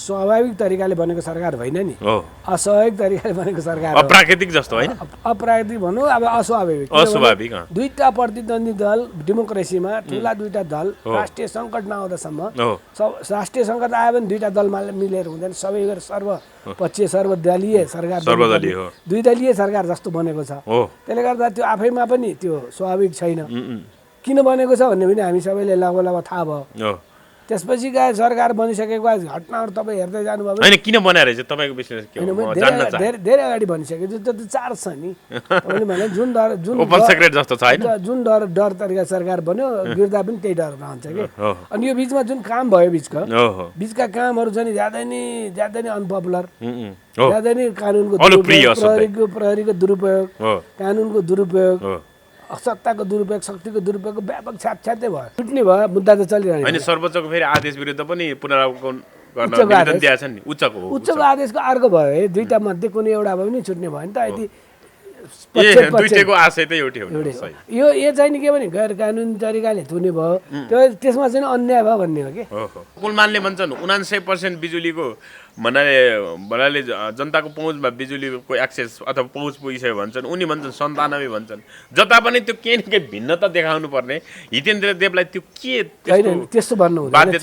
स्वाभाविक तरिकाले बनेको सरकार होइन नि, हो अस्वाभाविक तरिकाले बनेको सरकार हो। अप्राकृतिक जस्तो होइन, अप्राकृतिक भनौँ अब अस्वाभाविक। अस्वाभाविक दुईटा प्रतिद्वन्दी दल डेमोक्रेसीमा ठुला दुईटा दल राष्ट्रिय सङ्कट नआउँदासम्म, राष्ट्रिय सङ्कट आयो भने दुईटा दल मिलेर हुँदैन, सबै गएर सर्वपक्षीय सर्वदलीय सरकार, द्विदलीय सरकार जस्तो बनेको छ। त्यसले गर्दा त्यो आफैमा पनि त्यो स्वाभाविक छैन। किन बनेको छ भन्ने पनि हामी सबैले लगभग थाहा भयो। त्यसपछि गए सरकार बनिसकेको घटनाहरू तपाईँ हेर्दै जानुभयो होइन, किन बनाएर चाहिँ तपाईँको विश्लेषण के हो? धेरै अगाडि भनिसक्यो, त्यो त चार्ज छ नि तपाईँले भने जुन ओपन सिक्रेट जस्तो छ होइन, जुन डर तरिका सरकार बन्यो, गिर्दा पनि त्यही डर रहन्छ कि। अनि यो बिचमा जुन काम भयो बिचका कामहरू चाहिँ ज्यादै नै अनपपुलर, ज्यादै नै कानुनको प्रहरीको दुरुपयोग, कानुनको दुरुपयोग, सत्ताको दुरुपयोग, शक्तिको दुरुपयोगको व्यापक छ्यापछ्यातै भयो, छुट्ने भयो, मुद्दा त चलिरहेको होइन। सर्वोच्चको फेरि आदेश विरुद्ध पनि पुनरावलोकन गर्न निवेदन दिएका छन् नि, उच्चको आदेशको अर्को भयो है, दुईटा मध्ये कुनै एउटा भयो नि छुट्ने भयो नि त। यदि दुईटैको आशय त एउटै हो। यो चाहिँ नि के भने गैर कानुनी तरिकाले थुने भयो, त्यसमा चाहिँ अन्याय भयो भन्ने हो कि। कुलमानले भन्छन् 99% बिजुलीको भन्नाले जनताको पहुँचमा बिजुलीको एक्सेस अथवा पहुँच पुगिसक्यो भन्छन्, उनी भन्छन् 97 भन्छन्। जता पनि त्यो केही न केही भिन्नता देखाउनु पर्ने हितेन्द्र देवलाई त्यो के त्यस्तो भन्नु हुँदैन।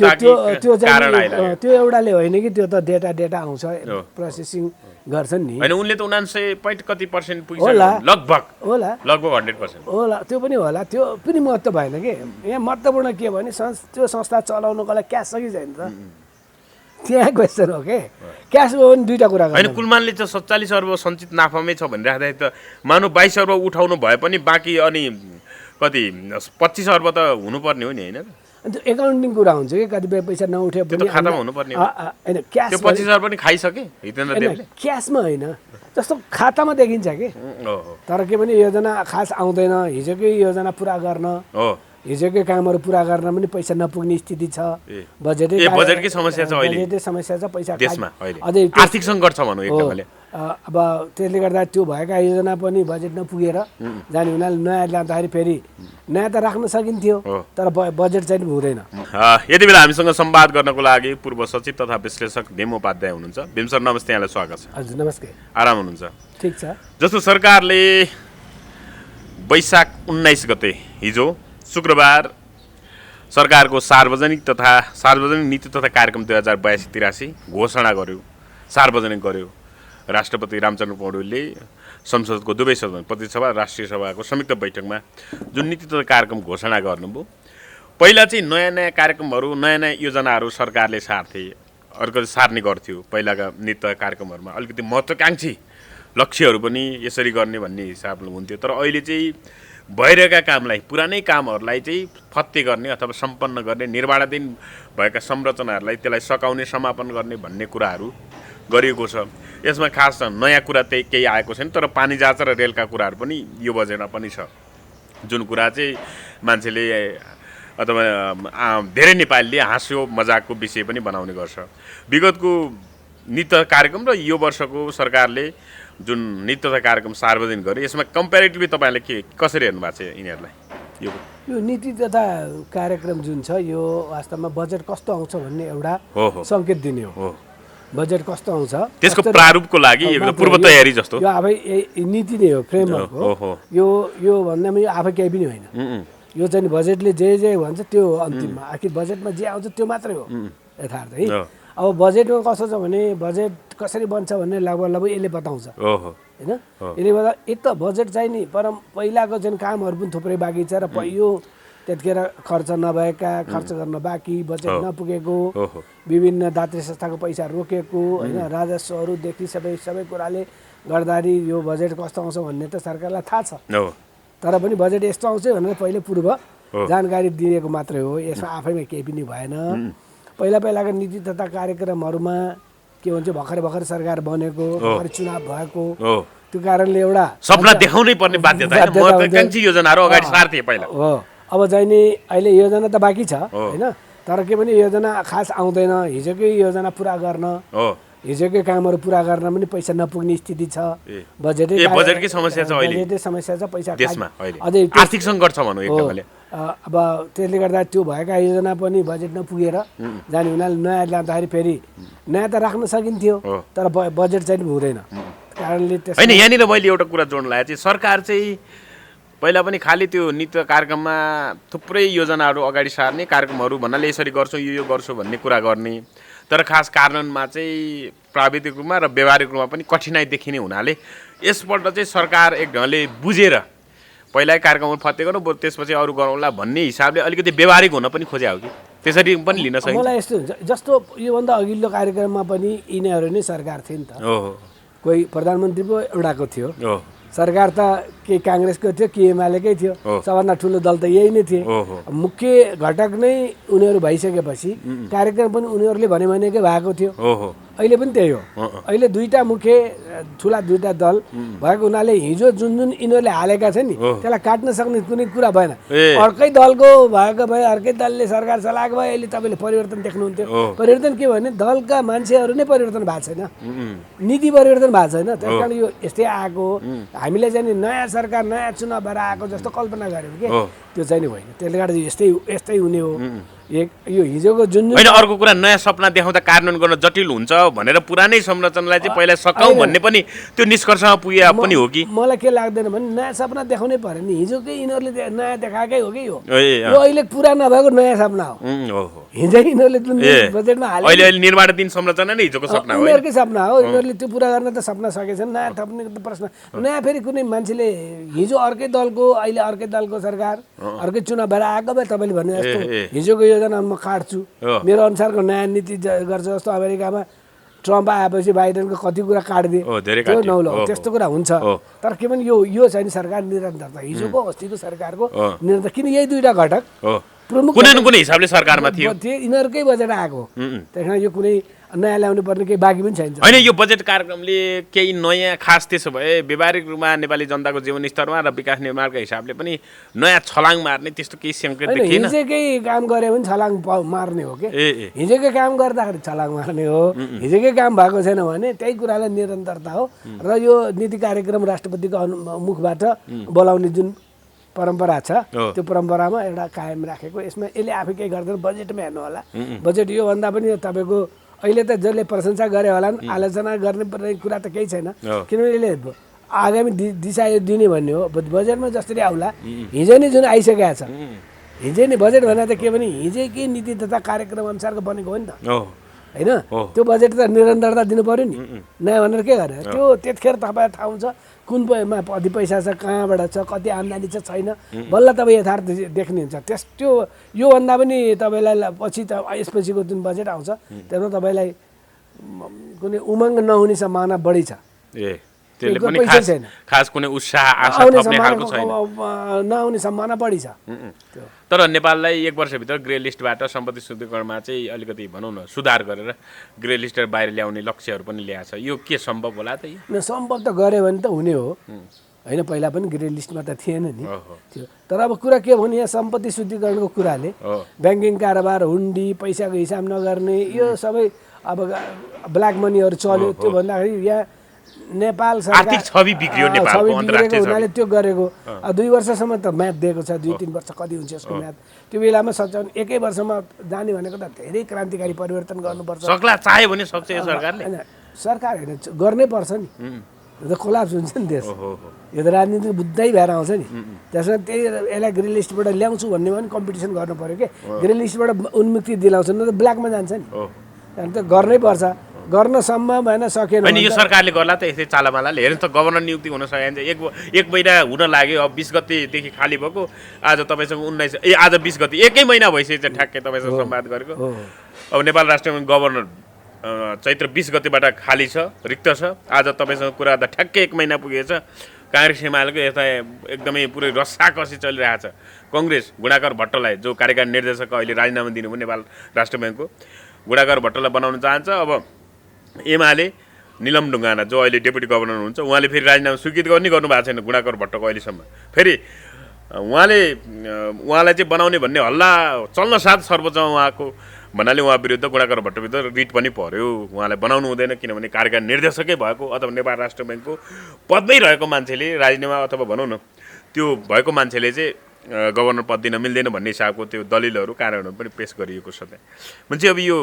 त्यो एउटाले होइन कि, त्यो त डेटा आउँछ, प्रोसेसिङ गर्छन् नि। होइन, उनले त 99 कति % पुगिसक्यो, लगभग 100% होला। त्यो पनि होला, त्यो पनि महत्त्व भएन कि। यहाँ महत्त्वपूर्ण के भने त्यो संस्था चलाउनुको लागि क्यास छ कि छैन त, त्यहाँ क्वेसन हो के। क्यास हो भने दुईटा कुरा होइन। कुलमानले चाहिँ 47 अर्ब सञ्चित नाफामै छ भनिराख्दाखेरि त मानव 22 अर्ब उठाउनु भए पनि बाँकी अनि कति 25 अर्ब त हुनुपर्ने हो नि, होइन? त्यो एकाउन्टिङ कुरा हुन्छ कि, कतिपय पैसा नउठ्यो पनि खातामा हुनुपर्ने होइन। क्यास 25 अर्ब पनि खाइसके हितेन्द्र देवले, क्यासमा होइन, जस्तो खातामा देखिन्छ कि। तर के भने योजना खास आउँदैन, हिजोकै योजना पुरा गर्न, हिजोकै कामहरू पुरा गर्न पनि पैसा नपुग्ने स्थिति छ। बजेटकै समस्या छ अहिले, बजेटकै समस्या छ, पैसा देशमा अझै आर्थिक सङ्कट छ भनौँ एकदमले। अब त्यसले गर्दा त्यो भएका योजना पनि बजेट नपुगेर जाने हुनाले नयाँ ल्याउँदाखेरि फेरि नयाँ त राख्न सकिन्थ्यो, तर बजेट चाहिँ हुँदैन। यति बेला हामीसँग संवाद गर्नको लागि पूर्व सचिव तथा विश्लेषक भीम उपाध्याय हुनुहुन्छ। भीम सर नमस्ते, यहाँलाई स्वागत छ। हजुर नमस्ते। आराम हुनुहुन्छ? ठिक छ। जस्तो सरकारले वैशाख 19 गते हिजो शुक्रबार सरकारको सार्वजनिक नीति तथा कार्यक्रम 2082-83 घोषणा गर्यो, सार्वजनिक गर्यो। राष्ट्रपति रामचन्द्र पौडेलले संसदको दुवै सदन प्रतिनिधि सभा राष्ट्रिय सभाको संयुक्त बैठकमा जुन नीति तथा कार्यक्रम घोषणा गर्नुभयो, पहिला चाहिँ नयाँ नयाँ कार्यक्रमहरू, नयाँ नयाँ योजनाहरू सरकारले सार्थे, अर्को सार्ने गर्थ्यो। पहिलाका नीति तथा कार्यक्रमहरूमा अलिकति महत्त्वकाङ्क्षी लक्ष्यहरू पनि यसरी गर्ने भन्ने हिसाबले हुन्थ्यो। तर अहिले चाहिँ भइरहेका कामलाई, पुरानै कामहरूलाई चाहिँ फत्ते गर्ने अथवा सम्पन्न गर्ने, निर्माणाधीन भएका संरचनाहरूलाई त्यसलाई सकाउने, समापन गर्ने भन्ने कुराहरू गरिएको छ। यसमा खास नयाँ कुरा त्यही केही आएको छैन, तर पानी जहाज र रेलका कुराहरू पनि यो बजेटमा पनि छ, जुन कुरा चाहिँ मान्छेले अथवा धेरै नेपालीले हाँस्यो मजाकको विषय पनि बनाउने गर्छ। विगतको नीति कार्यक्रम र यो वर्षको सरकारले जुन नीति तथा कार्यक्रम सार्वजनिक गर्यो, यसमा कम्पेरिटिभली तपाईँले कसरी हेर्नु भएको छ यिनीहरूलाई? यो नीति तथा कार्यक्रम जुन छ यो वास्तवमा बजेट कस्तो आउँछ भन्ने एउटा सङ्केत दिने हो। बजेट कस्तो आउँछ त्यसको प्रारूपको लागि एउटा पूर्व तयारी जस्तो यो आफै नीति नै हो, फ्रेमवर्क हो। यो भन्दामा यो आफै केही पनि होइन। यो चाहिँ बजेटले जे भन्छ त्यो अन्तिममा, आखिर बजेटमा जे आउँछ त्यो मात्रै हो यथार्थ है। अब बजेटमा कस्तो छ भने बजेट कसरी बन्छ भन्ने लगभग यसले बताउँछ होइन। यसले गर्दा एक त बजेट चाहिँ नि पहिलाको जुन कामहरू पनि थुप्रै बाँकी छ र यो त्यतिखेर खर्च नभएका, खर्च गर्न बाँकी, बजेट नपुगेको, विभिन्न दात्री संस्थाको पैसा रोकेको होइन, राजस्वहरूदेखि सबै कुराले गर्दाखेरि यो बजेट कस्तो आउँछ भन्ने त सरकारलाई थाहा छ। तर पनि बजेट यस्तो आउँछ भनेर पहिले पूर्व जानकारी दिएको मात्रै हो, यसमा आफैमा केही पनि भएन। पहिलाका नीति तथा कार्यक्रमहरूमा के भन्छ भर्खर सरकार बनेको, भर्खर चुनाव भएको, त्यो कारणले एउटा सपना देखाउनै पर्ने बाध्यता हैन, महत्त्वकांक्षी योजनाहरू अगाडि सार्थे पहिला हो। अब चाहिँ नि अहिले योजना त बाँकी छ हैन, तर के पनि योजना खास आउँदैन, हिजोकै योजना पुरा गर्न हिजोकै कामहरू पुरा गर्न पनि पैसा नपुग्ने स्थिति छ। बजेटकै समस्या छ अहिले, बजेटै समस्या छ, पैसा देशमा अहिले अझै आर्थिक सङ्कट छ भनौँ एकदमले। अब त्यसले गर्दा त्यो भएका योजना पनि बजेट नपुगेर जाने हुनाले नयाँ ल्याउँदाखेरि फेरि नयाँ त राख्न सकिन्थ्यो तर बजेट चाहिँ हुँदैन कारणले होइन। यहाँनिर मैले एउटा कुरा जोड्न लागेको चाहिँ सरकार चाहिँ पहिला पनि खालि त्यो नृत्य कार्यक्रममा थुप्रै योजनाहरू अगाडि सार्ने, कार्यक्रमहरू भन्नाले यसरी गर्छौँ यो गर्छु भन्ने कुरा गर्ने, तर खास कार्यान्वयनमा चाहिँ प्राविधिक रूपमा र व्यवहारिक रूपमा पनि कठिनाइ देखिने हुनाले यसपल्ट चाहिँ सरकार एक ढङ्गले बुझेर पहिला कार्यक्रमहरू फत्ते गरौँ त्यसपछि अरू गरौँला भन्ने हिसाबले अलिकति व्यवहारिक हुन पनि खोज्या हो कि त्यसरी पनि लिन सकिन्छ? मलाई यस्तो हुन्छ जस्तो योभन्दा अघिल्लो कार्यक्रममा पनि यिनीहरू नै सरकार थिए नि त। कोही प्रधानमन्त्री पो एउटाको थियो, सरकार त के काङ्ग्रेसको थियो कि एमालेकै थियो, सबभन्दा ठुलो दल त यही नै थिए। मुख्य घटक नै उनीहरू भइसकेपछि कार्यक्रम पनि उनीहरूले भनेकै भएको थियो। अहिले पनि त्यही हो। अहिले दुईटा मुख्य ठुला दुईटा दल भएको हुनाले हिजो जुन जुन यिनीहरूले हालेका छन् नि त्यसलाई काट्न सक्ने कुनै कुरा भएन। अर्कै दलको भएको भए अर्कै दलले सरकार चलाएको भए अहिले तपाईँले परिवर्तन देख्नुहुन्थ्यो। परिवर्तन के भने दलका मान्छेहरू नै परिवर्तन भएको छैन, नीति परिवर्तन भएको छैन। त्यस कारण यो यस्तै आएको हामीले चाहिँ नयाँ सरकार नयाँ चुनाव भएर आएको जस्तो कल्पना गऱ्यौँ कि त्यो चाहिँ नि होइन। त्यसले गर्दा यस्तै हुने हो। यो हिजोको जुन होइन, अर्को कुरा नयाँ सपना देखाउँदा कार्यान्वयन गर्न जटिल हुन्छ भनेर पुरानै संरचनालाई चाहिँ पहिला सकाउँ भन्ने पनि त्यो निष्कर्षमा पुगे पनि हो कि? मलाई के लाग्दैन भने नयाँ सपना देखाउनै पर्यो नि। हिजोकै यिनीहरूले नयाँ देखाएकै हो कि यो अहिले पुरा नभएको नयाँ सपना हो। हिजो यिनीहरूले जुन बजेटमा हाले अहिले निर्माणाधीन संरचना नै हिजोको सपना हो, यिनीहरूकै सपना हो। यिनीहरूले त्यो पुरा गर्न त सपना सकेछन्, नयाँ थप्ने त प्रश्न नयाँ फेरि कुनै मान्छेले हिजो अर्कै दलको अहिले अर्कै दलको सरकार अर्कै चुनाव भएर आएको भए तपाईँले भने जस्तो हिजोको योजना म काट्छु मेरो अनुसारको नयाँ नीति गर्छ जस्तो अमेरिकामा ट्रम्प आएपछि बाइडेनको कति कुरा काटिदिए त्यो नौलो त्यस्तो कुरा हुन्छ। तर के पनि यो चाहिँ सरकार निरन्तरता हिजोको अस्तिको सरकारको निरन्तर किन यही दुईवटा घटक प्रमुख कुनै न कुनै हिसाबले सरकारमा थियो, यिनीहरूकै बजेट आएको। त्यस कारण यो कुनै नयाँ ल्याउनु पर्ने केही बाँकी पनि छैन। होइन, यो बजेट कार्यक्रमले केही नयाँ खास त्यसो भए व्यावहारिक रूपमा नेपाली जनताको जीवन स्तरमा र विकास निर्माणका हिसाबले पनि नयाँ छलाङ मार्ने त्यस्तो केही सङ्केत देखिएन? हिजोकै काम गऱ्यो भने छलाङ मार्ने हो कि हिजोकै काम गर्दाखेरि छलाङ मार्ने हो। हिजोकै काम भएको छैन भने त्यही कुरालाई निरन्तरता हो। र यो नीति कार्यक्रम राष्ट्रपतिको मुखबाट बोलाउने जुन परम्परा छ त्यो परम्परामा एउटा कायम राखेको। यसमा यसले आफै केही गर्दैन, बजेटमा हेर्नु होला। बजेट योभन्दा पनि तपाईँको अहिले त जसले प्रशंसा गरे होला आलोचना गर्ने पर्ने कुरा त केही छैन किनभने यसले आगामी दिशा दिने भन्ने हो। बजेटमा जसरी आउला हिजो नै जुन आइसकेको छ हिजै नै बजेट भनेर त के भने हिजैकै नीति तथा कार्यक्रम अनुसारको बनेको हो नि त होइन। त्यो बजेट त निरन्तरता दिनु पर्यो नि, नयाँ भनेर के गर्ने त्यो त्यतिखेर तपाईँलाई थाहा हुन्छ कुन कति पैसा छ, कहाँबाट छ, कति आम्दानी छ छैन, बल्ल तपाईँ यथार्थ देख्ने हुन्छ। त्यो योभन्दा पनि तपाईँलाई पछि त यसपछिको जुन बजेट आउँछ त्यसमा तपाईँलाई कुनै उमङ्ग नहुने सम्भावना बढी छ। त्यसले पनि खास कुनै उत्साह आशा थप्ने खालको छैन, नआउने सम्भावना बढी छ। तर नेपाललाई 1 वर्षभित्र ग्रे लिस्टबाट सम्पत्ति शुद्धिकरणमा चाहिँ अलिकति भनौँ न सुधार गरेर ग्रे लिस्ट बाहिर ल्याउने लक्ष्यहरू पनि ल्याएको छ। यो के सम्भव होला त? यो सम्भव त गऱ्यो भने त हुने हो होइन। पहिला पनि ग्रे लिस्टमा त थिएन नि त्यो। तर अब कुरा के भने यहाँ सम्पत्ति शुद्धिकरणको कुराले ब्याङ्किङ कारोबार, हुन्डी, पैसाको हिसाब नगर्ने यो सबै अब ब्ल्याक मनीहरू चल्यो। त्यो भन्दाखेरि यहाँ नेपाल आर्थिक छवि बिग्रियो नेपालको अन्तर्राष्ट्रिय हुनाले त्यो गरेको। 2 वर्षसम्म त म्याथ दिएको छ, 2-3 वर्ष कति हुन्छ यसको म्याथ। त्यो बेलामा सच्याउनु 1 वर्षमा जाने भनेको त धेरै क्रान्तिकारी परिवर्तन गर्नुपर्छ। सक्ला चाह्यो भने सक्छ यो सरकारले, होइन सरकार होइन गर्नै पर्छ नि, त कोलाप्स हुन्छ नि देश। यो त राजनीतिक बुद्धै भएर आउँछ नि। त्यसमा त्यही यसलाई ग्रे लिस्टबाट ल्याउँछु भन्ने भने कम्पिटिसन गर्नु पऱ्यो कि ग्रे लिस्टबाट उन्मुक्ति दिलाउँछ न त ब्ल्याकमा जान्छ नि। त्यहाँदेखि त गर्नै पर्छ, गर्न सम्भव भएन सकेन भने यो सरकारले गर्ला त यस्तै चालामालाले। हेर्नुहोस् त गभर्नर नियुक्ति हुन सकेन, एक महिना हुन लाग्यो। अब 20 गतेदेखि खाली भएको, आज तपाईँसँग 19 आज 20 गते 1 महिना भइसकेको छ ठ्याक्कै तपाईँसँग संवाद गरेको। अब नेपाल राष्ट्रिय गभर्नर चैत्र 20 गतेबाट खाली छ, रिक्त छ। आज तपाईँसँग कुरा त ठ्याक्कै 1 महिना पुगेछ। काङ्ग्रेस एमालेको यता एकदमै पुरै रस्साकसी चलिरहेको छ। कङ्ग्रेस गुणाकर भट्टलाई जो कार्यकारी निर्देशक अहिले राजीनामा दिनुभयो नेपाल राष्ट्र ब्याङ्कको, गुणाकर भट्टलाई बनाउन चाहन्छ। अब एमाले निलम ढुङ्गाना जो अहिले डेपुटी गभर्नर हुनुहुन्छ उहाँले फेरि राजीनामा स्वीकृत गर्नु भएको छैन गुणाकर भट्टको अहिलेसम्म। फेरि उहाँलाई चाहिँ बनाउने भन्ने हल्ला चल्न साथ सर्वोच्चमा उहाँको भन्नाले उहाँ विरुद्ध गुणाकर भट्ट विरुद्ध रिट पनि पर्यो, उहाँलाई बनाउनु हुँदैन किनभने कार्यकारी निर्देशकै भएको अथवा नेपाल राष्ट्र ब्याङ्कको पदमै रहेको मान्छेले राजीनामा अथवा भनौँ न त्यो भएको मान्छेले चाहिँ गभर्नर पद दिन मिल्दैन भन्ने हिसाबको त्यो दलिलहरू कारणहरू पनि पेश गरिएको छ त्यहाँ। मान्छे अब यो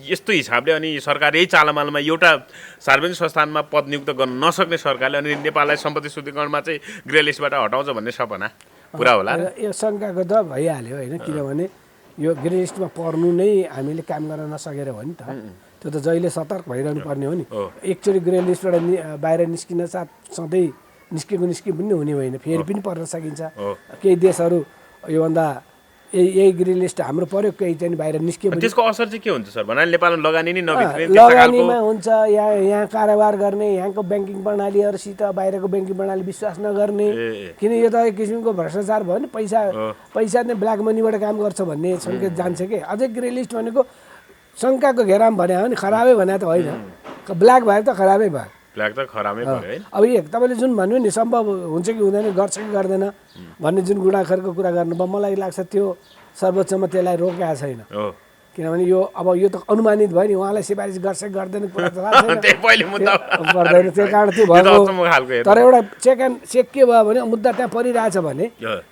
यस्तो हिसाबले अनि सरकार यही चालमालमा एउटा सार्वजनिक संस्थानमा पद नियुक्त गर्न नसक्ने सरकारले अनि नेपाललाई सम्पत्ति शुद्धिकरणमा चाहिँ ग्रे लिस्टबाट हटाउँछ भन्ने सपना पुरा होला र? यो शङ्काको त भइहाल्यो होइन, किनभने यो ग्रे लिस्टमा पर्नु नै हामीले काम गर्न नसकेर हो नि त। त्यो त जहिले सतर्क भइरहनु पर्ने हो नि। एकचोटि ग्रे लिस्टबाट बाहिर निस्किन साथ सधैँ निस्कि पनि हुने होइन, फेरि पनि पर्न सकिन्छ। केही देशहरू योभन्दा यही ग्रे लिस्ट हाम्रो पर्यो, केही चाहिँ बाहिर निस्क्यो भने त्यसको असर चाहिँ के हुन्छ सर? भन्नाले नेपालमा लगानी नै नभित्रिने लगानीमा हुन्छ, यहाँ कारोबार गर्ने, यहाँको ब्याङ्किङ प्रणालीहरूसित बाहिरको ब्याङ्किङ प्रणाली विश्वास नगर्ने, किन यो त एक किसिमको भ्रष्टाचार भयो नि, पैसा नै ब्ल्याक मनीबाट काम गर्छ भन्ने सङ्केत जान्छ कि। अझै ग्रे लिस्ट भनेको शङ्काको घेरामा भने हो नि, खराबै भने त होइन, ब्ल्याक भयो त खराबै भयो, ब्ल्याक त खराबै भयो है। अब तपाईँले जुन भन्नु नि सम्भव हुन्छ कि हुँदैन, गर्छ कि गर्दैन भन्ने जुन गुणाखरको कुरा गर्नुभयो, मलाई लाग्छ त्यो सर्वोच्चमा त्यसलाई रोकेको छैन। किनभने यो अब यो त अनुमानित भयो नि, उहाँलाई सिफारिस गर्छ कि गर्दैन कुरा त थाहा छैन, त्यही कारण त्यो भएको। तर एउटा चेक के भयो भने मुद्दा त्यहाँ परिरहेछ भने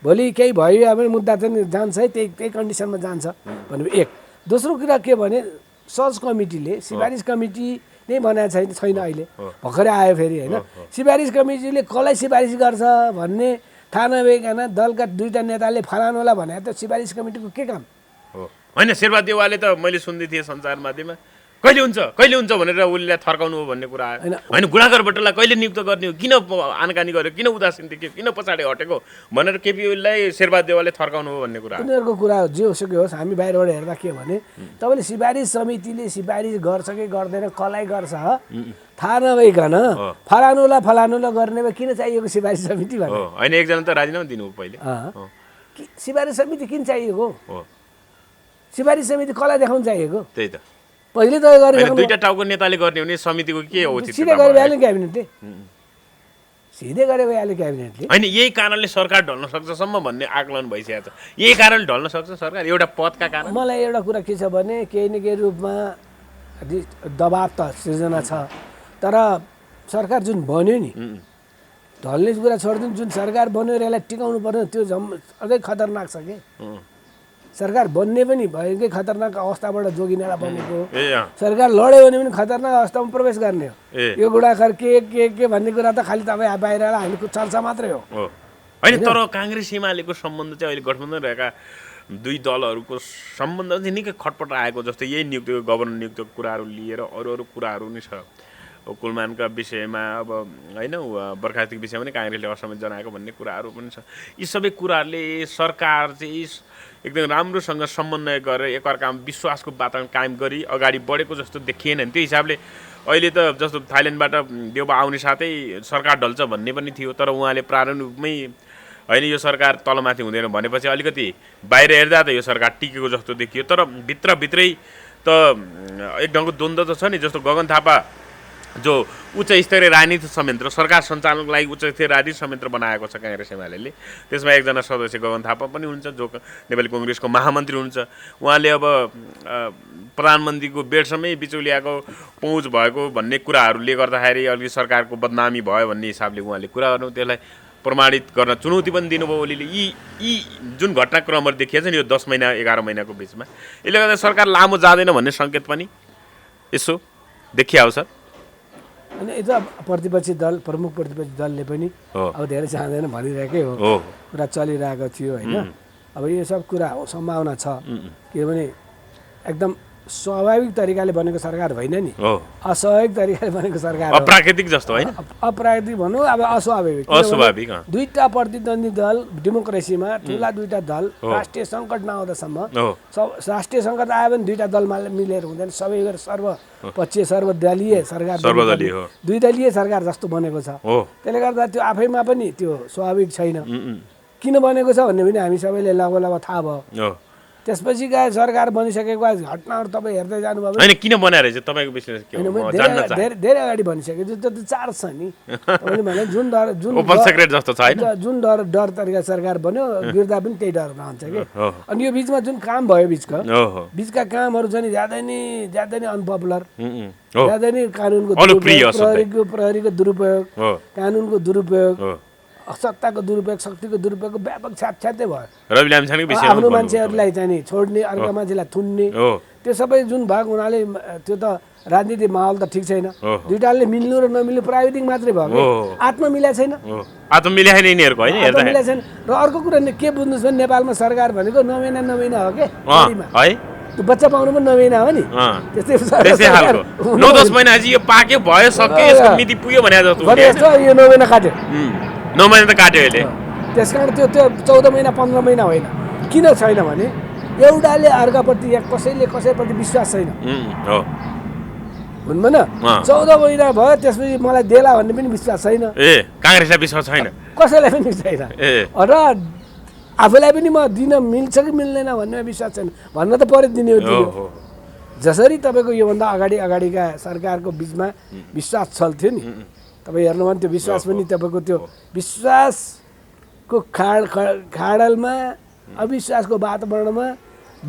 भोलि केही भयो भने मुद्दा चाहिँ जान्छ है, त्यही कन्डिसनमा जान्छ भने एक। दोस्रो कुरा के भने सर्च कमिटीले सिफारिस कमिटी नै बनाएको छैन अहिले, भर्खरै आयो फेरि होइन। सिफारिस कमिटीले कसलाई सिफारिस गर्छ भन्ने थाहा नभइकन दलका दुईवटा नेताले फलानुहोला भने त सिफारिस कमिटीको के काम हो? होइन, शेरबहादुर देउवाले त मैले सुन्दै थिएँ सञ्चार माध्यममा कहिले हुन्छ भनेर उसलाई थर्काउनु हो भन्ने कुरा आयो। होइन, गुणाकर भट्टलाई कहिले नियुक्त गर्ने हो, किन आनकानी गर्यो, किन उदासीन देखियो, किन पछाडि हटेको भनेर केपी ओलीलाई शेरबहादुर देउवाले थर्काउनु हो भन्ने कुरा। उनीहरूको कुरा जे होसुकै होस्, हामी बाहिरबाट हेर्दा के भने तपाईँले सिफारिस समितिले सिफारिस गर्छ कि गर्दैन, कसलाई गर्छ थाहा नभइकन फलानुला गर्ने भए किन चाहिएको सिफारिस समिति भने? होइन, एकजना त राजीनामा दिनु हो पहिले। सिफारिस समिति किन चाहिएको? सिफारिस समिति कसलाई देखाउनु चाहिएको? त्यही त पहिले त दुईटा टाउको नेताले गर्ने हो भने समितिको के हो? सिधै गरे भइहाल्यो क्याबिनेटले, सिधै गरे भइहाल्यो क्याबिनेटले। होइन, यही कारणले सरकार ढल्न सक्छसम्म भन्ने आकलन भइसकेको छ। यही कारणले ढल्न सक्छ सरकार, एउटा पदका कारण। मलाई एउटा कुरा के छ भने केही न केही रूपमा दबाब त सिर्जना छ, तर सरकार जुन बन्यो नि ढल्ने कुरा छोडिदिनु, जुन सरकार बन्यो र यसलाई टिकाउनु पर्ने त्यो अझै खतरनाक छ कि। सरकार बन्ने पनि भएकै खतरनाक अवस्थाबाट जोगिनेर बनेको, सरकार लड्यो भने पनि खतरनाक अवस्थामा प्रवेश गर्ने हो। यो गुणाखर के भन्ने कुरा त खालि तपाईँ बाहिर हामी चर्चा मात्रै हो। होइन, तर काङ्ग्रेस एमालेको सम्बन्ध चाहिँ अहिले गठबन्धन रहेका दुई दलहरूको सम्बन्ध चाहिँ निकै खटपट आएको जस्तो, यही नियुक्तिको गभर्नर नियुक्तिको कुराहरू लिएर अरू कुराहरू नै छ। कुलमानका विषयमा अब होइन, बर्खास्तीको विषयमा पनि काङ्ग्रेसले असहमति जनाएको भन्ने कुराहरू पनि छ। यी सबै कुराहरूले सरकार चाहिँ एकदम राम्रोसँग समन्वय गरेर एकअर्कामा विश्वासको वातावरण कायम गरी अगाडि बढेको जस्तो देखिएन। त्यो हिसाबले अहिले त जस्तो थाइल्यान्डबाट देउबा आउने साथै सरकार ढल्छ भन्ने पनि थियो, तर उहाँले प्रारम्भिकमै होइन यो सरकार तलमाथि हुँदैन भनेपछि अलिकति बाहिर हेर्दा त यो सरकार टिकेको जस्तो देखियो। तर भित्रभित्रै त एक ढङ्गको द्वन्द्व त छ नि। जस्तो गगन थापा जो उच्च स्तरीय राजनीति संयन्त्र, सरकार सञ्चालनको लागि उच्च स्तरीय राजनीति संयन्त्र बनाएको छ काङ्ग्रेस एमाले, त्यसमा एकजना सदस्य गगन थापा पनि हुनुहुन्छ जो नेपाली कङ्ग्रेसको महामन्त्री हुनुहुन्छ। उहाँले अब प्रधानमन्त्रीको बेडसम्मै बिचौलियाको पहुँच भएको भन्ने कुराहरूले गर्दाखेरि अलिकति सरकारको बदनामी भयो भन्ने हिसाबले उहाँले कुरा गर्नु, त्यसलाई प्रमाणित गर्न चुनौती पनि दिनुभयो ओलीले। यी जुन घटनाक्रमहरू देखिएछ नि यो 10 महिना 11 महिनाको बिचमा, यसले गर्दा सरकार लामो जाँदैन भन्ने सङ्केत पनि यसो देखिआउँछ। अनि यता प्रतिपक्षी दल, प्रमुख प्रतिपक्षी दलले पनि अब धेरै चाहँदैन भनिरहेकै हो, कुरा चलिरहेको थियो होइन। अब यो सब कुरा सम्भावना छ, किनभने एकदम स्वाभाविक तरिकाले बनेको सरकार होइन नि, अस्वाभाविक तरिकाले बनेको सरकार, अप्राकृतिक जस्तो होइन, अप्राकृतिक भनौँ अब अस्वाभाविक। दुईटा प्रतिद्वन्दी दल डेमोक्रेसीमा ठुला दुईटा दल राष्ट्रिय सङ्कट नआउँदासम्म, राष्ट्रिय सङ्कट आयो भने दुईटा दल मिलेर हुँदैन, सबै गएर सर्वपक्षीय सर्वदलीय सरकार, दुई दलीय सरकार जस्तो बनेको छ। त्यसले गर्दा त्यो आफैमा पनि त्यो स्वाभाविक छैन। किन बनेको छ भन्ने पनि हामी सबैले लगभग थाहा भयो। त्यसपछि गए सरकार बनिसकेको बाद घटनाहरू तपाईँ हेर्दै जानुभयो भने होइन किन बनाएर चाहिँ तपाईँको विश्लेषण के हो होइन, म मैले जान्न धेरै अगाडि भनिसकेँ त्यो त चार्ज छ नि तपाईँले भने जुन ओपन सेक्रेट जस्तो छ होइन जुन डर तरिका सरकार बन्यो गिर्दा पनि त्यही डर रहन्छ कि हो अनि यो बिचमा जुन काम भयो हो बिचका कामहरू चाहिँ ज्यादै नै अनपपुलर हो ज्यादै नै कानुनको अनुप्रिय दुरुपयोग प्रहरीको दुरुपयोग हो कानुनको दुरुपयोग हो सत्ताको दुरुपयोग शक्तिको दुरुपयोगको व्यापक छ्यापछ्यातै भयो रवि लामिछानेको विषयमा आफ्नो मान्छेहरूलाई चाहिँ नि छोड्ने अर्का मान्छेलाई थुन्ने हो त्यो सबै जुन भएको हुनाले त्यो त राजनीतिक माहौल त ठिक छैन हो। दुइटाले मिल्नु र नमिल्नु प्राविधिक मात्रै भयो हो। कि आत्मा मिला छैन हो आत्म मिलाएन यिनीहरूको होइन आत्मा हेर्दा मिला छैन र अर्को कुरा के बुझ्नुहोस् भने नेपालमा सरकार भनेको 9 महिना हो के बढीमा। है त्यो बच्चा पाउनु पनि 9 महिना हो नि त्यस्तै त्यस्तै खालको 9-10 महिना अझै यो पाक्यो भयो सक्यो यसको मिति पुग्यो भने जस्तो भने जस्तो यो 9 महिना काट्यो 9 महिना त काट्यो यसले त्यसकारण त्यो 14 महिना 15 महिना होइन किन छैन भने एउटाले अर्काप्रति या कसैले कसैप्रति विश्वास छैन हो हुन्न न 14 महिना भयो त्यसपछि मलाई देला भन्ने पनि विश्वास छैन ए काङ्ग्रेसलाई विश्वास छैन कसैलाई पनि छैन ए र आफूलाई पनि म दिन मिल्छ कि मिल्दैन भन्ने विश्वास छैन भन्न त पऱ्यो दिने हो दियो हो जसरी तपाईँको योभन्दा अगाडिका सरकारको बिचमा विश्वास चल्थ्यो नि तपाईँ हेर्नु भने त्यो विश्वास पनि तपाईँको त्यो विश्वासको खाडलमा अविश्वासको वातावरणमा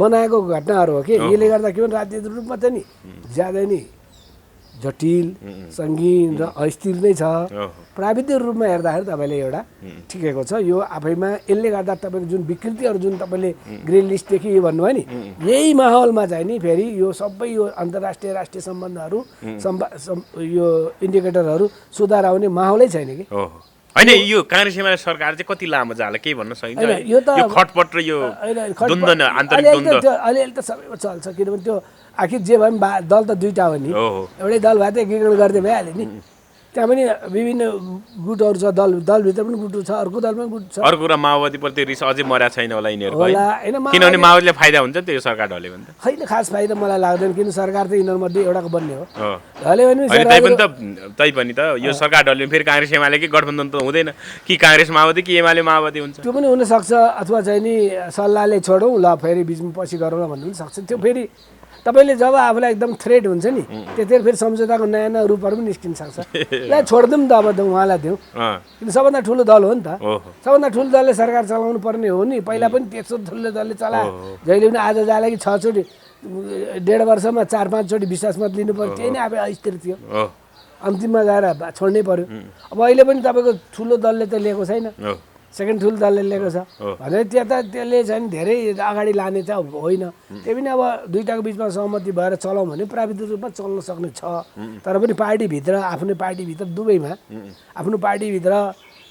बनाएको घटनाहरू हो कि यसले गर्दा के भने राजनीतिक रूपमा चाहिँ नि ज्यादै नै जटिल सङ्गीन र अस्थिर नै छ प्राविधिक रूपमा हेर्दाखेरि तपाईँले एउटा ठिकैको छ यो आफैमा यसले गर्दा तपाईँको जुन विकृतिहरू जुन तपाईँले ग्रे लिस्टदेखि यो भन्नुभयो नि यही माहौलमा चाहिँ नि फेरि यो सबै यो अन्तर्राष्ट्रिय राष्ट्रिय सम्बन्धहरू यो इन्डिकेटरहरू सुधार आउने माहौलै छैन कि होइन यो काङ्ग्रेस एमाले सरकार चाहिँ कति लामो जाला केही भन्न सकिन्छ यो त यो खटपट र यो द्वन्द्व आन्तरिक द्वन्द्व अलिअलि त सबैमा चल्छ किनभने त्यो आखिर जे भए पनि दल त दुईटा हो नि एउटै दल भए त एकीकरण गर्दै भइहाल्यो नि त्यहाँ पनि विभिन्न गुटहरू छ दलभित्र पनि गुट छ अर्को दल पनि गुट छ अर्को कुरा माओवादीप्रति रिस अझै मर्या छैन होला यिनीहरूको होला होइन किनभने माओवादीले फाइदा हुन्छ त्यो सरकार ढल्यो भने त होइन खास फाइदा मलाई लाग्दैन किन सरकार त यिनीहरूमध्ये एउटाको बन्ने हो हो ढल्यो भने तैपनि त यो सरकार ढल्यो भने फेरि काङ्ग्रेस एमालेकै गठबन्धन त हुँदैन कि काङ्ग्रेस माओवादी कि एमाले माओवादी हुन्छ त्यो पनि हुनसक्छ अथवा चाहिँ नि सल्लाहले छोडौँ ल फेरि बिचमा पछि गरौँ भन्नु पनि सक्छ त्यो फेरि तपाईँले जब आफूलाई एकदम थ्रेट हुन्छ नि त्यतिखेर फेरि सम्झौताको नयाँ नयाँ रूपहरू पनि निस्किन सक्छ ल छोडिदिउँ त अब उहाँलाई दिउँ किन सबभन्दा ठुलो दल हो नि त सबभन्दा ठुलो दलले सरकार चलाउनु पर्ने हो नि पहिला पनि त्यस्तो ठुलो दलले चलायो जहिले पनि आज जाला कि 6 चोटि 1.5 वर्षमा 4-5 चोटि विश्वास मत लिनु पर्यो त्यही नै आफै अस्थिर थियो अन्तिममा गएर छोड्नै पर्यो अब अहिले पनि तपाईँको ठुलो दलले त लिएको छैन सेकेन्ड ठुलो दलले लिएको छ भने त्यहाँ त त्यसले चाहिँ धेरै अगाडि लाने त होइन त्यही पनि अब दुईटाको बिचमा सहमति भएर चलाउँ भने प्राविधिक रूपमा चल्न सक्ने छ तर पनि पार्टीभित्र आफ्नो पार्टीभित्र दुवैमा आफ्नो पार्टीभित्र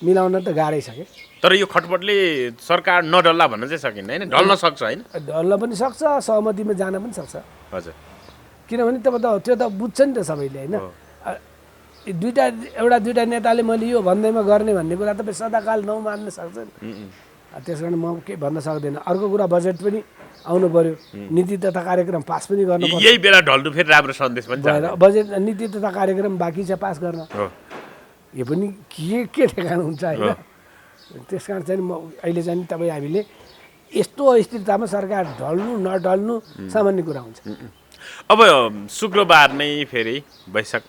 मिलाउन त गाह्रै छ कि तर यो खटपटले सरकार नडल्ला भन्न चाहिँ सकिन्न होइन ढल्न सक्छ होइन ढल्न पनि सक्छ सहमतिमा जान पनि सक्छ हजुर किनभने त्यो त बुझ्छ नि त सबैले होइन दुईटा नेताले मैले यो भन्दैमा गर्ने भन्ने कुरा तपाईँ सदाकाल नमान्न सक्छ त्यस कारण म केही भन्न सक्दैन अर्को कुरा बजेट पनि आउनु पर्यो नीति तथा कार्यक्रम पास पनि गर्नु पर्छ यही बेला ढल्नु फेरि राम्रो सन्देश पनि भएर बजेट नीति तथा कार्यक्रम बाँकी छ पास गर्न यो पनि के ठेगाना हुन्छ होइन त्यस कारण चाहिँ म अहिले चाहिँ तपाईँ हामीले यस्तो अस्थिरतामा सरकार ढल्नु नढल्नु सामान्य कुरा हुन्छ अब शुक्रबार नै फेरि वैशाख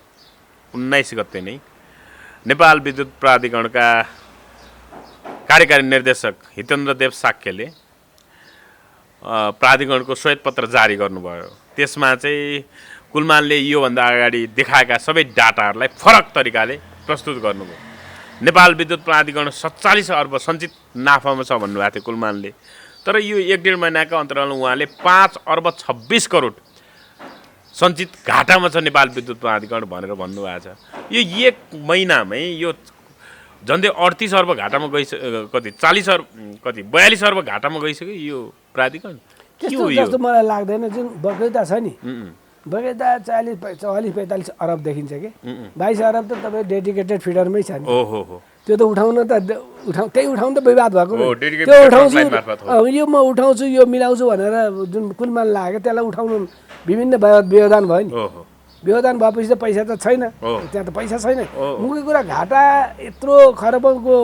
19 गते नै नेपाल विद्युत प्राधिकरणका कार्यकारी निर्देशक हितेन्द्र देव साक्यले प्राधिकरणको श्वेतपत्र जारी गर्नुभयो त्यसमा चाहिँ कुलमानले योभन्दा अगाडि देखाएका सबै डाटाहरूलाई फरक तरिकाले प्रस्तुत गर्नुभयो नेपाल विद्युत प्राधिकरण 47 अर्ब सञ्चित नाफामा छ भन्नुभएको थियो कुलमानले तर यो 1.5 महिनाको अन्तरालमा उहाँले 5 अर्ब 26 करोड सञ्चित घाटामा छ नेपाल विद्युत प्राधिकरण भनेर भन्नुभएको छ यो 1 महिनामै यो झन्डै 38 अर्ब घाटामा कति 40 अर्ब कति 42 अर्ब घाटामा गइसक्यो यो प्राधिकरण त्यस्तो जस्तो मलाई लाग्दैन जुन बगैँचा छ नि बगैँचा 40-45 अरब देखिन्छ कि 22 अरब त तपाईँ डेडिकेटेड फिडरमै छ नि त्यो त उठाउन त त्यही उठाउनु त विवाद भएको त्यो उठाउँछु यो म उठाउँछु यो मिलाउँछु भनेर जुन कुलमान लाग्यो त्यसलाई उठाउनु विभिन्न व्यवधान भयो नि व्यवधान भएपछि त पैसा त छैन त्यहाँ त पैसा छैन मुख्य कुरा घाटा यत्रो खरबको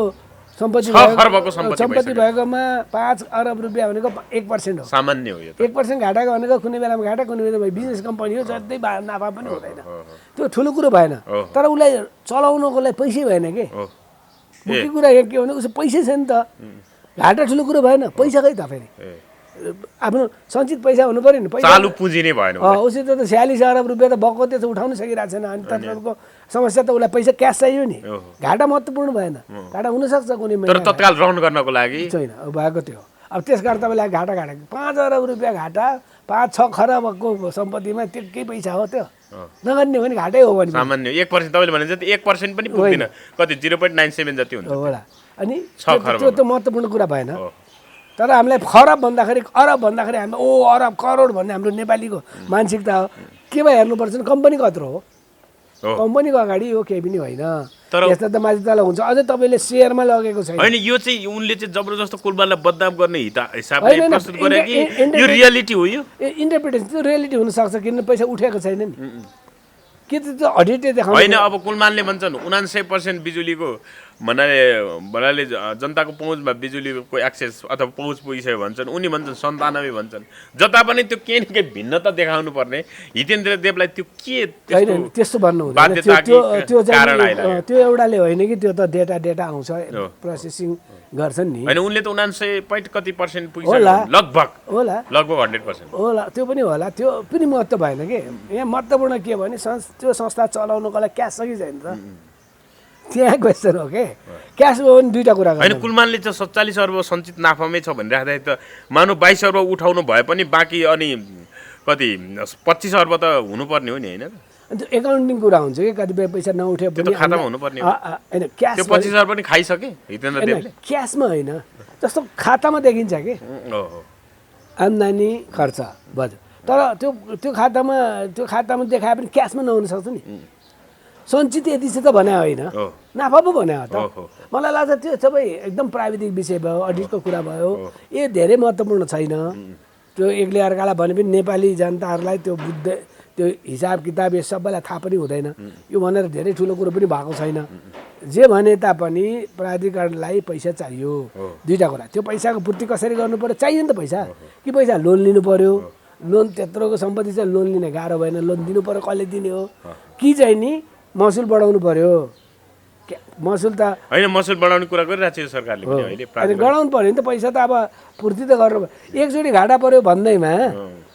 सम्पत्ति 6 खर्बको सम्पत्ति सम्पत्ति भएकोमा 5 अरब रुपियाँ भनेको 1% हो। सामान्य हो यो त। 1% घाटाको भनेको कुनै बेलामा घाटा कुनै बेलामा बिजनेस कम्पनी हो जति नाफा पनि हुँदैन। त्यो ठुलो कुरो भएन। तर उसलाई चलाउनको लागि पैसै भएन के। मुख्य कुरा के भने उसको पैसै छैन त। घाटा ठुलो कुरो भएन, पैसा खै त फेरि। आफ्नो सञ्चित पैसा हुनु पर्यो नि। चालु पुँजी नै भएन। उसित त 46 अरब रुपियाँ त भएको त्यो उठाउन सकिरहेको छैन। अनि तपाईँको समस्या त उसलाई पैसा क्यास चाहियो नि। घाटा महत्त्वपूर्ण भएन। घाटा हुनसक्छ कुनै तर तत्काल रहन गर्नको लागि छैन भएको त्यो। अब त्यसकारण तपाईँलाई घाटा 5 अरब रुपियाँ घाटा 5-6 खरबको सम्पत्तिमा त्यो केही पैसा हो त्यो। नगर्ने भने घाटै हो भने सामान्य 1% तपाईँले भने जति 1% पनि पुग्दैन, कति 0.97 जति हुन्छ होला। अनि 6 खरब त्यो त महत्त्वपूर्ण कुरा भएन। तर हामीलाई खरब भन्दाखेरि अरब भन्दाखेरि हामी अरब करोड भन्ने हाम्रो नेपालीको मानसिकता हो। केमा हेर्नुपर्छ नि कम्पनी कत्रो हो, कम्पनीको अगाडि यो केही पनि होइन। यस्तो त माथि तल हुन्छ। अझै तपाईँले सेयरमा लगेको छैन होइन। यो चाहिँ उनले चाहिँ जबरजस्त कुलबाललाई बदनाम गर्ने हिसाबले प्रस्तुत गरे कि यो रियालिटी हो? यो इन्टरप्रिटेसन त्यो रियालिटी हुनसक्छ किनभने पैसा उठेको छैन नि। के त्यो अडिटले देखाउँछ होइन। अब कुलमानले भन्छन् 79% बिजुलीको भन्नाले जनताको पहुँचमा बिजुलीको एक्सेस अथवा पहुँच पुगिसक्यो भन्छन्। उनी भन्छन् 97 भन्छन्। जता पनि त्यो केही न केही भिन्नता देखाउनु पर्ने हितेन्द्र देवलाई त्यो के त्यस्तो भन्नु हुँदैन। त्यो एउटाले होइन कि त्यो त डेटा आउँछ प्रोसेसिङ गर्छन् नि। होइन उनले त 99% पुगिसक्यो लगभग होला 100% होला। त्यो पनि होला। त्यो पनि महत्त्व भएन कि। यहाँ महत्त्वपूर्ण के भने त्यो संस्था चलाउनुको लागि क्यास छ कि छैन त, त्यहाँ क्वेसन हो के। क्यास हो भने दुईवटा कुरा होइन। कुलमानले चाहिँ 47 अर्ब सञ्चित नाफामै छ भनिराख्दाखेरि त मानव 22 अर्ब उठाउनु भए पनि बाँकी अनि कति 25 अर्ब त हुनुपर्ने हो नि, होइन? त्यो एकाउन्टिङ कुरा हुन्छ कि कतिपय पैसा नउठे पनि खातामा हुनुपर्ने होइन। क्यास त्यो 25 अर्ब पनि खाइसके हितेन्द्र देवले। क्यासमा होइन, जस्तो खातामा देखिन्छ कि आम्दानी खर्च बजेट। तर त्यो खातामा देखाए पनि क्यासमा नहुन सक्छ नि। सञ्चित यति चाहिँ त भने होइन, नाफा पो भने हो त। मलाई लाग्छ त्यो सबै एकदम प्राविधिक विषय भयो, अडिटको कुरा भयो। यो धेरै महत्त्वपूर्ण छैन। त्यो एकले अर्कालाई भने पनि नेपाली जनताहरूलाई त्यो हिसाब किताब यो सबैलाई थाहा पनि हुँदैन। यो भनेर धेरै ठुलो कुरो पनि भएको छैन। जे भने तापनि प्राधिकरणलाई पैसा चाहियो। दुईवटा कुरा, त्यो पैसाको पूर्ति कसरी गर्नु पर्यो? चाहियो नि त पैसा। कि पैसा लोन लिनु पर्यो? लोन त्यत्रोको सम्पत्ति चाहिँ लोन लिने गाह्रो भएन। लोन दिनु पर्यो, कसले दिने हो? कि चाहिँ नि महसुल बढाउनु पर्यो? महसुल त होइन, महसुल बढाउने कुरा गरिरहेको छ सरकारले पनि अहिले। अनि बढाउनु पर्यो नि त पैसा त। अब पूर्ति त गर्नु एकचोटि घाटा पर्यो भन्दैमा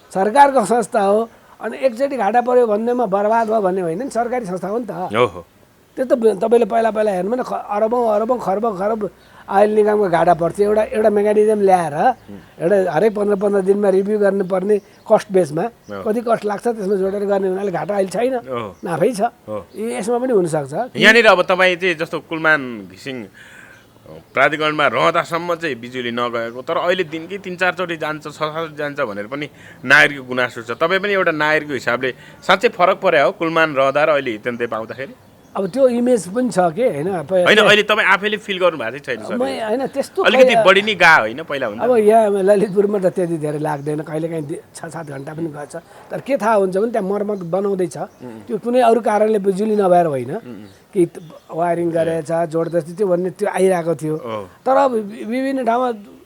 सरकारको संस्था हो। अनि एकचोटि घाटा पर्यो भन्दैमा बर्बाद भयो भन्ने होइन नि, सरकारी संस्था हो नि त। त्यो त तपाईँले पहिला हेर्नु न अरबौँ खरब आयल निगमको घाटा पर्थ्यो। एउटा मेकानिजम ल्याएर एउटा हरेक 15 दिनमा रिभ्यू गर्नुपर्ने कस्ट बेसमा कति कस्ट लाग्छ त्यसमा जोडेर गर्ने हुनाले घाटा अहिले छैन, नाफै छ। यसमा पनि हुनसक्छ। यहाँनिर अब तपाईँ चाहिँ जस्तो कुलमान घिसिङ प्राधिकरणमा रहँदासम्म चाहिँ बिजुली नगएको, तर अहिले दिनकै 3-4 चोटि जान्छ, 6-7 जान्छ भनेर पनि नागरिकको गुनासो छ। तपाईँ पनि एउटा नागरिकको हिसाबले साँच्चै फरक पर्यो हो कुलमान रहँदा र अहिले हितेन्द्र पाउँदाखेरि? अब त्यो इमेज पनि छ कि होइन। होइन अहिले तपाईँ आफैले फिल गर्नु भएको छैन सर? होइन त्यस्तो अलिकति बढी नै गा होइन पहिला भन्दा। अब यहाँ ललितपुरमा त त्यति धेरै लाग्दैन, कहिलेकाहीँ 6-7 घन्टा पनि गर्छ। तर के थाहा हुन्छ भने त्यहाँ मर्मत बनाउँदैछ। त्यो कुनै अरू कारणले बिजुली नभएर होइन कि वायरिङ गरेछ जोड्दैछ त्यो भन्ने त्यो आइरहेको थियो। तर विभिन्न ठाउँमा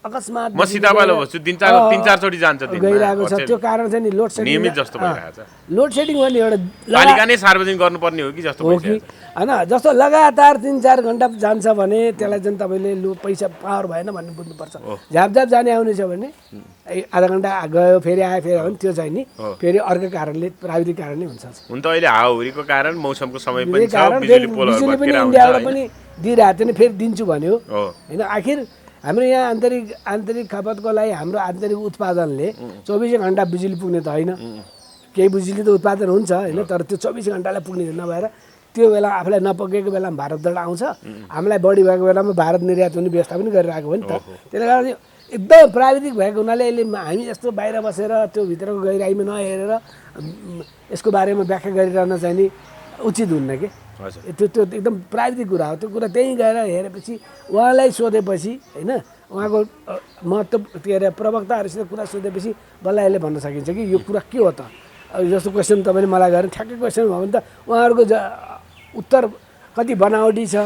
अकस्मात म सीताबालो भन्छु 3-4 चोटि जान्छ दिनमा गइरहेको छ। त्यो कारण चाहिँ नि लोड सेडिङ नियमित जस्तो भइरहेको छ। लोड सेडिङ भन्ने एउटा पालिका नै सार्वजनिक गर्नुपर्ने हो कि जस्तो हो कि होइन। जस्तो लगातार 3-4 घन्टा जान्छ भने त्यसलाई चाहिँ तपाईँले पैसा पावर भएन भन्ने बुझ्नुपर्छ। झ्यापझ्याप जाने आउने छ भने आधा घन्टा गयो फेरि आयो फेरि भने त्यो चाहिँ नि फेरि अर्को कारणले प्राविधिक कारणले हुन्छ। हुन त अहिले हावाहुरीको कारण मौसमको समय पनि छ, बिजुली पनि इन्डियाबाट पनि दिइरहेको थियो नि, फेरि दिन्छु भन्यो होइन। आखिर हाम्रो यहाँ आन्तरिक खपतको लागि हाम्रो आन्तरिक उत्पादनले 24 घन्टा बिजुली पुग्ने त होइन। केही बिजुली त उत्पादन हुन्छ होइन, तर त्यो 24 घन्टालाई पुग्ने नभएर त्यो बेला आफूलाई नपुगेको बेलामा भारतबाट आउँछ, हामीलाई बढी भएको बेलामा भारत निर्यात हुने व्यवस्था पनि गरिरहेको हो नि त। त्यसले गर्दा एकदम प्राविधिक भएको हुनाले यसले हामी जस्तो बाहिर बसेर त्यो भित्रको गहिराइमा नहेरेर यसको बारेमा व्याख्या गरिरहन चाहिँ नि उचित हुन्न कि। त्यो एकदम प्राविधिक कुरा हो। त्यो कुरा त्यहीँ गएर हेरेपछि उहाँलाई सोधेपछि होइन, उहाँको महत्त्व के अरे प्रवक्ताहरूसित कुरा सोधेपछि बल्ल यसले भन्न सकिन्छ कि यो कुरा के हो त। जस्तो क्वेसन तपाईँले मलाई गरेर ठ्याक्कै क्वेसन भयो भने त उहाँहरूको उत्तर कति बनावटी छ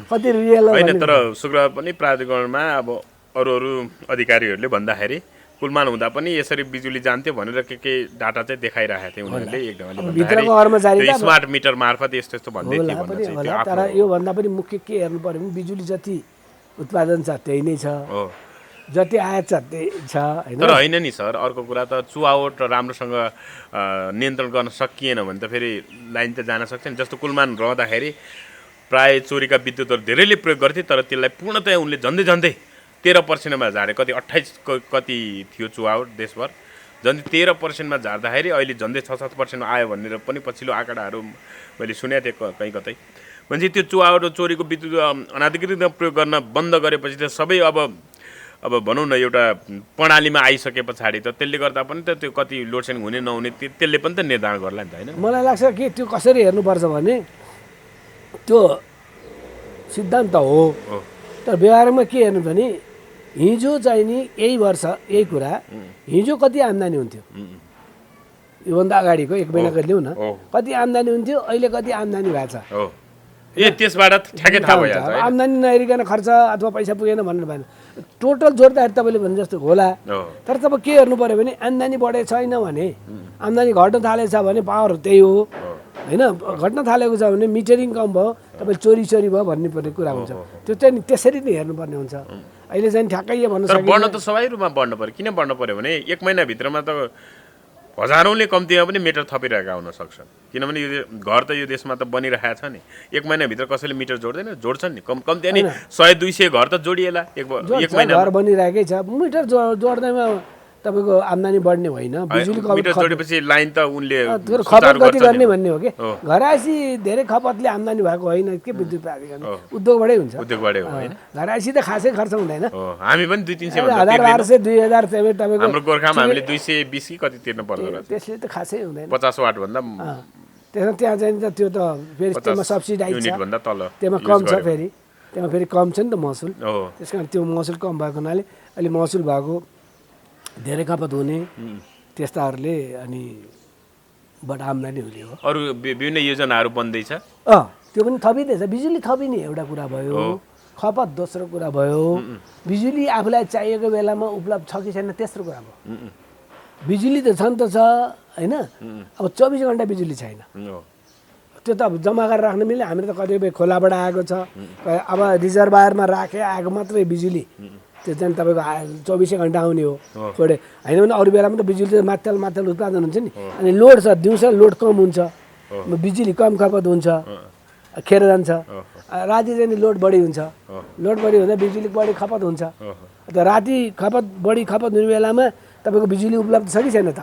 कति रियल हो होइन भन्ने तर शुक्रबार पनि प्राधिकरणमा अब अरू अधिकारीहरूले भन्दाखेरि कुलमान हुँदा पनि यसरी बिजुली जान्थ्यो भनेर के डाटा चाहिँ देखाइरहेको थियो उनीहरूले एक ढङ्गले भित्रको कर्मचारी त्यो स्मार्ट मिटर मार्फत यस्तो यस्तो भन्दै थियो होला भन्न पनि चाहिँ होला त्यो तर आफ्नो योभन्दा पनि मुख्य के हेर्नु पर्यो भने बिजुली जति उत्पादन छ त्यही नै छ हो जति आयात छ त्यही छ होइन तर होइन नि सर अर्को कुरा त चुहावट राम्रोसँग नियन्त्रण गर्न सकिएन भने त फेरि लाइन त जान सक्छ नि जस्तो कुलमान रहँदाखेरि प्राय चोरीका विद्युतहरू धेरैले प्रयोग गर्थे तर त्यसलाई पूर्णतया उनले झन्डै झन्डै 13%मा झारे कति 28 कति थियो चुहावट देशभर झन्डै 13%मा झार्दाखेरि अहिले झन्डै 6-7% आयो भनेर पनि पछिल्लो आँकडाहरू मैले सुनेको थिएँ कहीँ कतै भने त्यो चुहावट चोरीको विद्युत अनाधिकृत प्रयोग गर्न बन्द गरेपछि त सबै अब भनौँ न एउटा प्रणालीमा आइसके पछाडि त त्यसले गर्दा पनि त त्यो कति लोडसेडिङ हुने नहुने त्यसले पनि त निर्धारण गर्ला नि त होइन मलाई लाग्छ कि त्यो कसरी हेर्नुपर्छ भने त्यो सिद्धान्त हो तर व्यवहारमा के हेर्नु भने हिजो चाहिँ नि यही वर्ष यही कुरा हिजो कति आम्दानी हुन्थ्यो योभन्दा अगाडिको 1 महिनाको लिउँ न कति आम्दानी हुन्थ्यो अहिले कति आम्दानी भएको छ हो त्यसबाट ठ्याक्कै थाहा भइहाल्छ आम्दानी नहेरिकन खर्च अथवा पैसा पुगेन भन्नु भएन टोटल जोड्दाखेरि तपाईँले भने जस्तो होला तर तब के हेर्नु पर्यो भने आम्दानी बढेको छैन भने आम्दानी घट्न थालेको छ भने पावर त्यही हो होइन घट्न थालेको छ भने मिटरिङ कम भयो तपाईँले चोरी भयो भन्ने पर्ने कुरा हुन्छ त्यो चाहिँ नि त्यसरी नै हेर्नुपर्ने हुन्छ अहिले चाहिँ ठ्याक्कै यो भन्न तर बढ्न त सबै रूपमा बढ्नु पर्यो किन बढ्नु पर्यो भने 1 महिनाभित्रमा त हजारौँले कम्तीमा पनि मिटर थपिरहेका हुन सक्छन् किनभने यो घर त यो देशमा त बनिरहेको छ नि 1 महिनाभित्र कसैले मिटर जोड्दैन जोड्छन् नि कम्ती नि 100-200 घर त जोडिएला एक महिना घर बनिरहेकै छ मिटर जोड्दैमा तपाईँको आम्दानी बढ्ने होइन बिजुली मिटर जोडेपछि लाइन त उनले खपत कति गर्ने भन्ने हो कि घरायसी धेरै खपतले आम्दानी भएको होइन के विद्युत प्राधिकरण उद्योगबाटै हुन्छ उद्योगबाटै हो हैन घरायसी त खासै खर्च हुँदैन हामी पनि 200-300 1000 2000 तपाईँको हाम्रो गोर्खामा हामीले 220 कि कति तिर्नु पर्दो रहेछ त्यसले त खासै हुँदैन 50 वाट भन्दा त्यसमा त्यहाँ चाहिँ त त्यो त फेरि त्यसमा सब्सिडाइज युनिट भन्दा तल त्यसमा कम छ त्यसमा फेरि कम छ नि त महसुल त्यस कारण त्यो महसुल कम भएको हुनाले अहिले महसुल भएको धेरै खपत हुने त्यस्ताहरूले अनि बढ आम्दानी हुने हो अरू विभिन्न योजनाहरू बन्दैछ त्यो पनि थपिँदैछ बिजुली थपिने एउटा कुरा भयो खपत दोस्रो कुरा भयो बिजुली आफूलाई चाहिएको बेलामा उपलब्ध छ कि छैन तेस्रो कुरा भयो बिजुली त छन् त छ होइन अब 24 घन्टा बिजुली छैन त्यो त अब जम्मा गरेर राख्न मिल्ने हामी त कतिपय खोलाबाट आएको छ अब रिजर्भरमा राखे आएको मात्रै बिजुली त्यो चाहिँ तपाईँको 24 घन्टा आउने हो छोडे होइन भने अरू बेलामा त बिजुली त माथल उत्पादन हुन्छ नि अनि लोड छ दिउँसो लोड कम हुन्छ बिजुली कम खपत हुन्छ खेर जान्छ राति चाहिँ लोड बढी हुन्छ लोड बढी हुँदा बिजुली बढी खपत हुन्छ त राति बढी खपत हुने बेलामा तपाईँको बिजुली उपलब्ध छ कि छैन त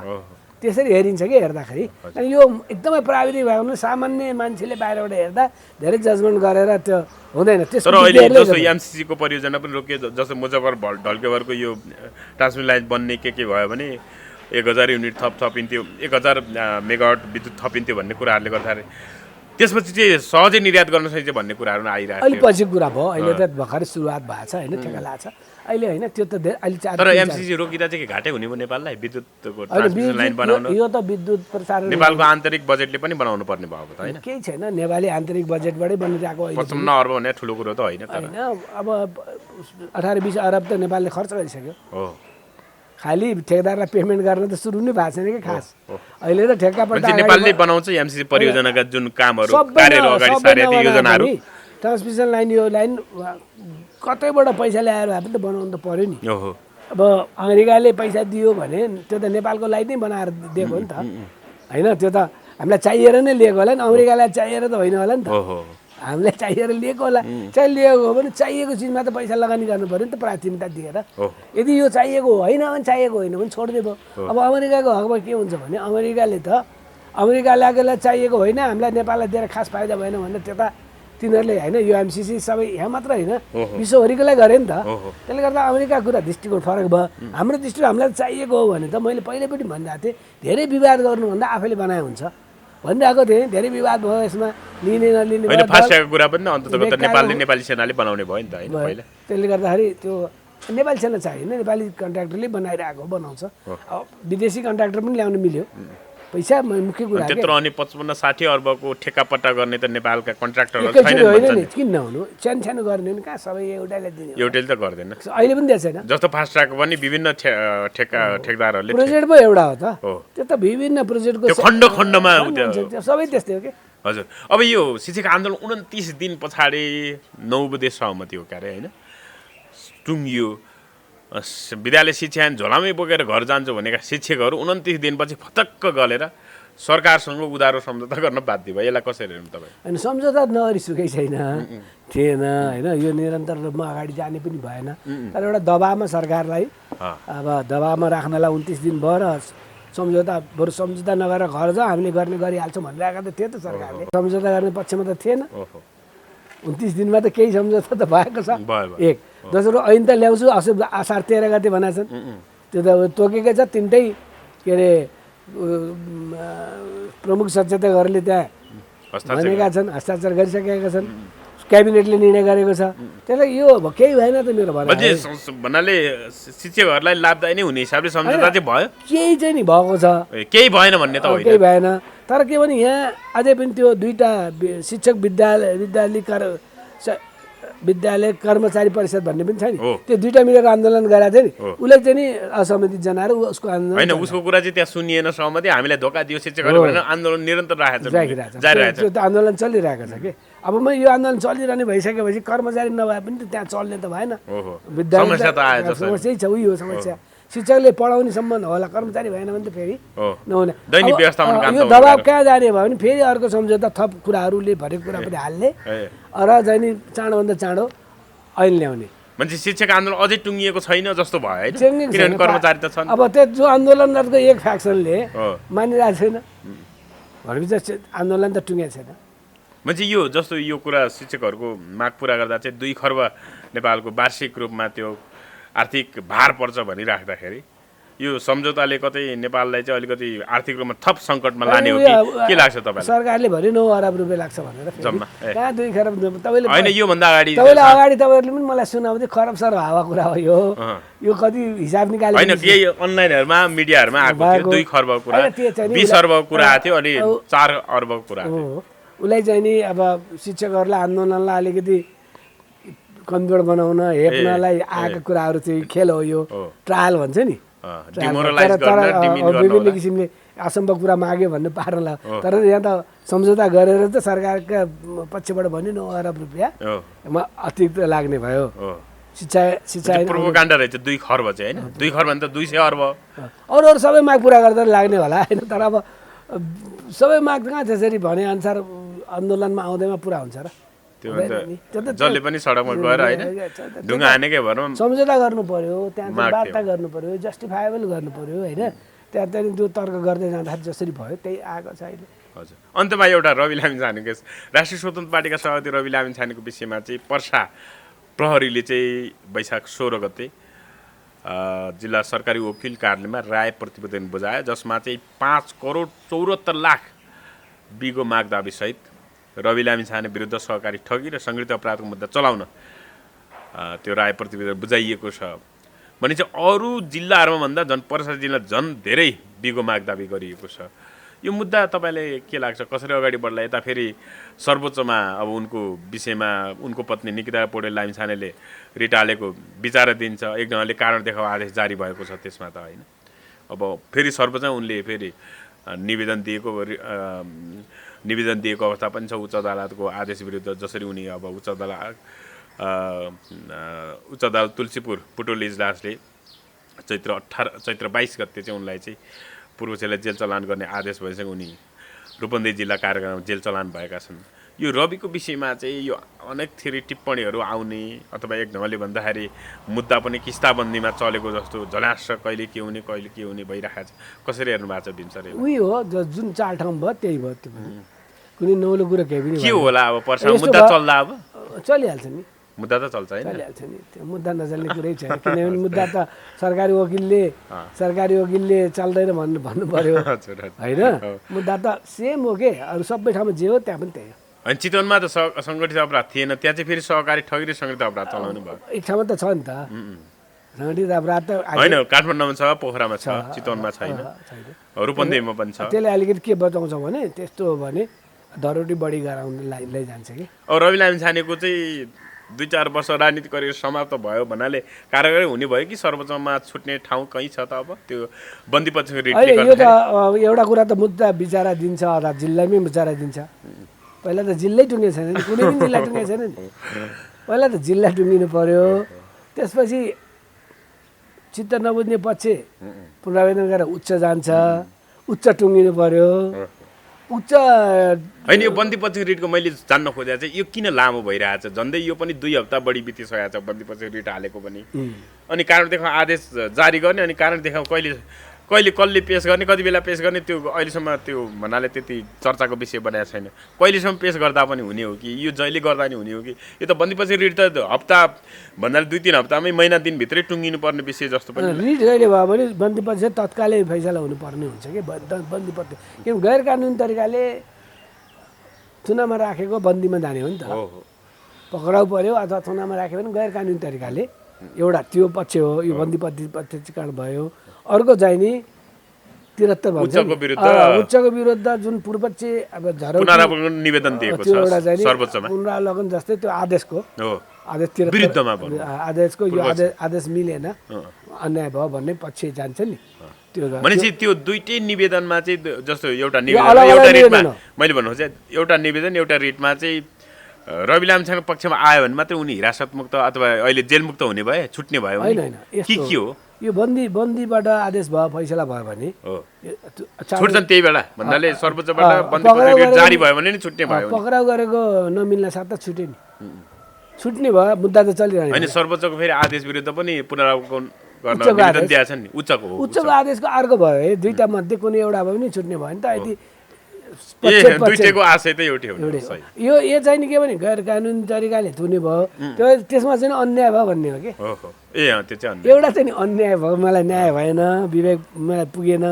त्यसरी हेरिन्छ कि हेर्दाखेरि अनि यो एकदमै प्राविधिक भएको भने सामान्य मान्छेले बाहिरबाट हेर्दा धेरै जजमेन्ट गरेर त्यो हुँदैन तर अहिले जस्तो एमसीसी को परियोजना पनि रोकियो जस्तो मुजफ्फर ढल्केवरको यो ट्रान्समिसन लाइन बन्ने के भयो भने 1000 युनिट थपिन्थ्यो 1000 मेगावाट विद्युत थपिन्थ्यो भन्ने कुराहरूले गर्दाखेरि त्यसपछि चाहिँ सहजै निर्यात गर्न सकिन्छ भन्ने कुराहरू आइरहेको अहिले पछि कुरा भयो अहिले त भर्खरै सुरुवात भएको छ होइन ठेका लाग्छ अहिले होइन त्यो त अहिले तर एमसीसी रोकिदा चाहिँ घाटै हुने भयो नेपाललाई विद्युतको ट्रान्समिसन लाइन बनाउन यो त विद्युत प्रसारण नेपालको आन्तरिक बजेटले पनि बनाउनु पर्ने भएको त हैन केही छैन नेपाली आन्तरिक बजेटबाटै बनिरहेको अहिले 55 अर्ब भन्ने ठुलो कुरो त होइन हैन अब 18-20 अरब त नेपालले खर्च गरिसक्यो हो खाली ठेकेदारलाई पेमेन्ट गर्न त सुरु नै भएको छैन कि खास अहिले त ठेक्कापट्टा नेपालले बनाउँछ एमसीसी परियोजनाका जुन कामहरू कार्यहरू अगाडि सारेको योजनाहरू ट्रान्समिसन लाइन यो लाइन कतैबाट पैसा ल्याएर भए पनि त बनाउनु त पर्यो नि अब अमेरिकाले पैसा दियो भने त्यो त नेपालको लागि नै बनाएर दिएको हो नि त होइन त्यो त हामीलाई चाहिएर नै लिएको होला नि अमेरिकालाई चाहिएर त होइन होला नि त हामीलाई चाहिएर लिएको होला चाहिँ लिएको हो भने चाहिएको चिजमा त पैसा लगानी गर्नु पऱ्यो नि त प्राथमिकता दिएर यदि यो चाहिएको होइन भने चाहिएको होइन भने छोडिदियो अब अमेरिकाको हकमा के हुन्छ भने अमेरिकालाई चाहिएको होइन हामीलाई नेपाललाई दिएर खास फाइदा भएन भने त्यता तिनीहरूले होइन यो एमसीसी सबै यहाँ मात्र होइन विश्वभरिकोलाई गरे नि त त्यसले गर्दा अमेरिकाको कुरा दृष्टिकोण फरक भयो हाम्रो दृष्टिकोण हामीलाई चाहिएको हो भने त मैले पहिल्यैपट्टि भनिरहेको थिएँ धेरै विवाद गर्नुभन्दा आफैले बनाए हुन्छ भनिरहेको थिएँ धेरै विवाद भयो यसमा लिने नलिने फास्ट्यागको कुरा पनि अन्ततः नेपाली सेनाले बनाउने भयो नि त हैन पहिला त्यसले गर्दाखेरि त्यो नेपाली सेना चाहिएन नेपाली कन्ट्र्याक्टरले बनाइरहेको बनाउँछ अब विदेशी कन्ट्र्याक्टर पनि ल्याउन मिल्यो पैसा मुख्य कुरा के त्यत्रो अनि 55-60 अर्बको ठेक्कापट्टा गर्ने त नेपालका कन्ट्र्याक्टरहरू एकैचोटि होइन छैनन् नि किन नहुनु सानो सानो गर्ने नि कहाँ सबै एउटालाई दिने हो? एउटैले त गर्दैन अहिले पनि दिएको छैन जस्तो फास्ट ट्र्याक पनि विभिन्न ठेकदारहरूले प्रोजेक्ट पो एउटा हो त हो। त्यो त विभिन्न प्रोजेक्टको त्यो खण्ड खण्डमा त्यो सबै त्यस्तै हो कि हजुर अब यो शिक्षक आन्दोलन 29 दिन पछाडि 9 बुधे सहमति हो क्यारे होइन टुङ्गियो विद्यालय शिक्षा ऐन झोलामै बोकेर घर जान्छु भनेका शिक्षकहरू 29 दिनपछि फतक्क गलेर सरकारसँग उधारो सम्झौता गर्न बाध्य भयो यसलाई कसरी हेर्नु तपाईँ होइन सम्झौता नगरिसकेकै छैन थिएन होइन यो निरन्तर रूपमा अगाडि जाने पनि भएन तर एउटा दबावमा सरकारलाई अब दबावमा राख्नलाई 29 दिन भयो र सम्झौता बरु सम्झौता नगरेर घर जाउँ हामीले गर्ने गरिहाल्छौँ भनिरहेको त थियो त सरकारले सम्झौता गर्ने पक्षमा त थिएन 29 दिनमा त केही सम्झौता त भएको छ एक दोस्रो ऐन त ल्याउँछु असार 13 गते भनेका छन् त्यो त तोकेकै छ तिनटै के अरे प्रमुख सचेतकहरूले त्यहाँ भनेका छन् हस्ताक्षर गरिसकेका छन् क्याबिनेटले निर्णय गरेको छ त्यसलाई यो केही भएन त मेरो भन्नाले शिक्षकहरूलाई लाभदायी नै हुने हिसाबले सम्झौता चाहिँ भयो केही चाहिँ नि भएको छ केही भएन भन्ने त होइन केही भएन तर के भने यहाँ अझै पनि त्यो दुईटा शिक्षक विद्यालय कर्मचारी परिषद भन्ने पनि छ नि त्यो दुईटा मिलेर आन्दोलन गराएको थियो नि उसले चाहिँ नि असहमति जनाएर उसको आन्दोलन होइन उसको कुरा चाहिँ त्यहाँ सुनिएन सहमति हामीलाई धोका दियो शिक्षकहरू भनेर आन्दोलन निरन्तर राखेको छ त्यो त आन्दोलन चलिरहेको छ कि अब म यो आन्दोलन चलिरहने भइसकेपछि कर्मचारी नभए पनि त त्यहाँ चल्ने त भएन विद्यालय समस्या छ उही हो समस्या शिक्षकले पढाउनेसम्म होला कर्मचारी भएन भने त फेरि नहुने यो दबाब कहाँ जाने भयो भने फेरि अर्को सम्झौता थप कुराहरूले भरेको कुरा पनि हाल्ने र चाहिँ नि चाँडोभन्दा चाँडो ऐन ल्याउने मान्छे शिक्षक आन्दोलन अझै टुङ्गिएको छैन जस्तो भयो होइन किनभने कर्मचारी त छन् अब त्यो जो आन्दोलनहरूको एक फ्याक्सनले मानिरहेको छैन भनेपछि आन्दोलन त टुङ्गेको छैन मान्छे यो जस्तो यो कुरा शिक्षकहरूको माग पुरा गर्दा चाहिँ 2 खर्ब नेपालको वार्षिक रूपमा त्यो आर्थिक भार पर्छ भनिराख्दाखेरि यो सम्झौताले कतै नेपाललाई चाहिँ अलिकति आर्थिक रूपमा थप सङ्कटमा लाने हो कि के लाग्छ तपाईँलाई सरकारले भरि 9 अरब रुपियाँ लाग्छ भनेर जम्मा कहाँ 2 खरब तपाईँले होइन योभन्दा अगाडि तपाईँहरूले पनि मलाई सुनाउँदै खरब सर हावा कुरा हो यो कति हिसाब निकाले होइन केही अनलाइनहरूमा मिडियाहरूमा आएको थियो 2 खर्बको कुरा 20 अर्बको कुरा आएको थियो अनि 4 अर्बको कुरा आएको थियो उसलाई चाहिँ नि अब शिक्षकहरूलाई आन्दोलनलाई अलिकति कमजोर बनाउन हेप्नलाई आएको कुराहरू चाहिँ खेल हो यो ट्रायल भन्छ नि विभिन्न किसिमले असम्भव कुरा माग्यो भन्ने पार्नलाई तर यहाँ त सम्झौता गरेर त सरकारका पक्षबाट भन्यो 9 अरब रुपियाँमा अतिरिक्त लाग्ने भयो शिक्षा प्रोपोगन्डा रहेछ 2 खर्ब चाहिँ होइन 2 खर्ब भने त 200 अर्ब अरू सबै माग पुरा गर्दा लाग्ने होला होइन तर अब सबै माग कहाँ त्यसरी भने अनुसार आन्दोलनमा आउँदैमा पुरा हुन्छ र त्यो जसले पनि सडकमा गएर होइन ढुङ्गा हानेकै भनौँ सम्झौता गर्नु पर्यो त्यहाँ वार्ता गर्नु पर्यो जस्टिफाएबल गर्नु पर्यो होइन त्यहाँ त्यहाँदेखि त्यो तर्क गर्दै जाँदाखेरि जसरी भयो त्यही आएको छ अहिले हजुर अन्तमा एउटा रवि लामिछानेको राष्ट्रिय स्वतन्त्र पार्टीका सभापति रवि लामिछानेको विषयमा चाहिँ पर्सा प्रहरीले चाहिँ वैशाख 16 गते जिल्ला सरकारी वकिल कार्यालयमा राय प्रतिवेदन बुझायो जसमा चाहिँ 5,74,00,00,000 बिगो माग दाबीसहित रवि लामिछाने विरुद्ध सहकारी ठगी र सङ्गठित अपराधको मुद्दा चलाउन त्यो राय प्रतिवेदन बुझाइएको छ भने चाहिँ अरू जिल्लाहरूमा भन्दा झन् पर्सा जिल्ला झन् धेरै बिगो माग दाबी गरिएको छ यो मुद्दा तपाईँलाई के लाग्छ कसरी अगाडि बढ्ला यता फेरि सर्वोच्चमा अब उनको विषयमा उनको पत्नी निकिता पौडेल लामिछानेले रिट हालेको विचार दिन्छ एक ढङ्गले कारण देखाउ आदेश जारी भएको छ त्यसमा त होइन अब फेरि सर्वोच्चमा उनले फेरि निवेदन दिएको अवस्था पनि छ उच्च अदालतको आदेश विरुद्ध जसरी उनी अब उच्च अदालत तुलसीपुर पुटोल इजलासले चैत्र 22 गते चाहिँ उनलाई चाहिँ पूर्व जिल्ला जेल चलान गर्ने आदेश भइसक्यो उनी रूपन्देही जिल्ला कार्यक्रममा जेल चलान भएका छन् यो रविको विषयमा चाहिँ यो अनेक थरी टिप्पणीहरू आउने अथवा एक ढङ्गले भन्दाखेरि मुद्दा पनि किस्ताबन्दीमा चलेको जस्तो झल्यास कहिले के हुने भइरहेको छ कसरी हेर्नु भएको छ भीमसर उही हो जुन 4 ठाउँ भयो त्यही भयो त्यो कुनै नौलो कुरा केही पनि के होला अब पर्सा मुद्दा चल्दा अब चलिहाल्छ नि मुद्दा त चल्छ हैन चलिहाल्छ नि त्यो मुद्दा नचल्ने कुरै छैन किनभने मुद्दा त सरकारी वकिलले चल्दैन भन्नु पर्यो होइन मुद्दा त सेम हो के अरू सबै ठाउँमा जे हो त्यहाँ पनि त्यही हो अनि चितवनमा त सङ्गठित अपराध थिएन त्यहाँ चाहिँ फेरि सहकारी ठगी र सङ्गठित अपराध चलाउनु भयो एक ठाउँमा त छ नि त सङ्गठित अपराध त होइन काठमाडौँमा छ, पोखरामा छ, चितवनमा छैन, रूपन्देहीमा पनि छ। त्यसले अलिकति के बचाउँछ भने त्यस्तो हो भने धरोटी बढी गराउन लैजान्छ कि। अब रवि लामिछानेको चाहिँ 2-4 वर्ष राजनीति गरेर समाप्त भयो भन्नाले कारागारै हुने भयो कि सर्वोच्चमा छुट्ने ठाउँ कहीँ छ त? अब त्यो बन्दीपक्षको रिटले यो त गर्दाखेरि एउटा कुरा त मुद्दा बिचारा दिन्छ, अथवा जिल्लामै बिचारा दिन्छ। पहिला त जिल्लै टुङ्गेको छैन नि, कुनै पनि जिल्ला टुङ्गेको छैन नि। पहिला त जिल्ला टुङ्गिनु पर्यो, त्यसपछि चित्त नबुझ्ने पक्ष पुनरावेदन गरेर उच्च जान्छ, उच्च टुङ्गिनु पर्यो। उच्च होइन, यो बन्दीपछि रिटको मैले जान्न खोजेको चाहिँ यो किन लामो भइरहेछ? झन्डै यो पनि 2 हप्ता बढी बितिसकेको छ बन्दीपछि रिट हालेको पनि। अनि कारण देखाउ आदेश जारी गर्ने, अनि कारण देखाउ कसले पेस गर्ने, कति बेला पेस गर्ने, त्यो अहिलेसम्म त्यो भन्नाले त्यति चर्चाको विषय बनाएको छैन। कहिलेसम्म पेस गर्दा पनि हुने हो कि यो जहिले गर्दा नि हुने हो कि? यो त बन्दीपछि रिट त हप्ता भन्नाले 2-3 हप्तामै महिना दिनभित्रै टुङ्गिनु पर्ने विषय जस्तो पनि। रिट कहिले भयो भने बन्दीपछि तत्कालै फैसला हुनुपर्ने हुन्छ कि बन्दीपछि, किन गैर कानुनी तरिकाले थुनामा राखेको बन्दीमा जाने हो नि त। पक्राउ पर्यो अथवा थुनामा राख्यो भने गैर कानुनी तरिकाले एउटा त्यो पक्ष हो, यो बन्दीपट्टि प्रत्यक्षीकरण भयो। अर्को चाहिँ नि 73 भन्छ उच्चको विरुद्ध जुन पूर्वपक्ष अब पुनरावलोकन निवेदन दिएको छ सर्वोच्चमा, पुनरावलोकन जस्तै त्यो आदेशको आदेश विरुद्धमा आदेशको यो आदेश मिलेन, अन्याय भयो भन्ने पक्ष जान्छ नि। त्यो भनेपछि त्यो दुईटै निवेदनमा चाहिँ जस्तो एउटा निवेदन एउटा रिटमा मैले भन्नु खोजेँ, एउटा निवेदन एउटा रिटमा चाहिँ रवि लामिछानेको पक्षमा आयो भने मात्रै उनी हिरासतमुक्त अथवा अहिले जेलमुक्त हुने भए, छुट्ने भयो के हो? यो बन्दीबाट आदेश भयो, फैसला भयो भने छुट्छन् त्यही बेला भन्नाले सर्वोच्चबाट बन्दीपछि रिट जारी भयो भने नि छुट्ने भयो। पक्राउ गरेको नमिल्न साथ त छुट्यो नि, छुट्ने भयो, मुद्दा त चलिरहेको होइन। सर्वोच्चको फेरि आदेश विरुद्ध पनि पुनरावलोकन गर्न निवेदन दिएछ नि, उच्चको आदेशको अर्को भयो है, दुईटा मध्ये कुनै एउटा भयो भने छुट्ने भयो नि त। यदि दुईटैको आशय त एउटै हो। यो चाहिँ नि के भने गैर कानुनी तरिकाले थुने भयो, त्यसमा चाहिँ अन्याय भयो भन्ने हो कि। त्यो चाहिँ एउटा चाहिँ नि अन्याय भयो, मलाई न्याय भएन, विवेक मलाई पुगेन।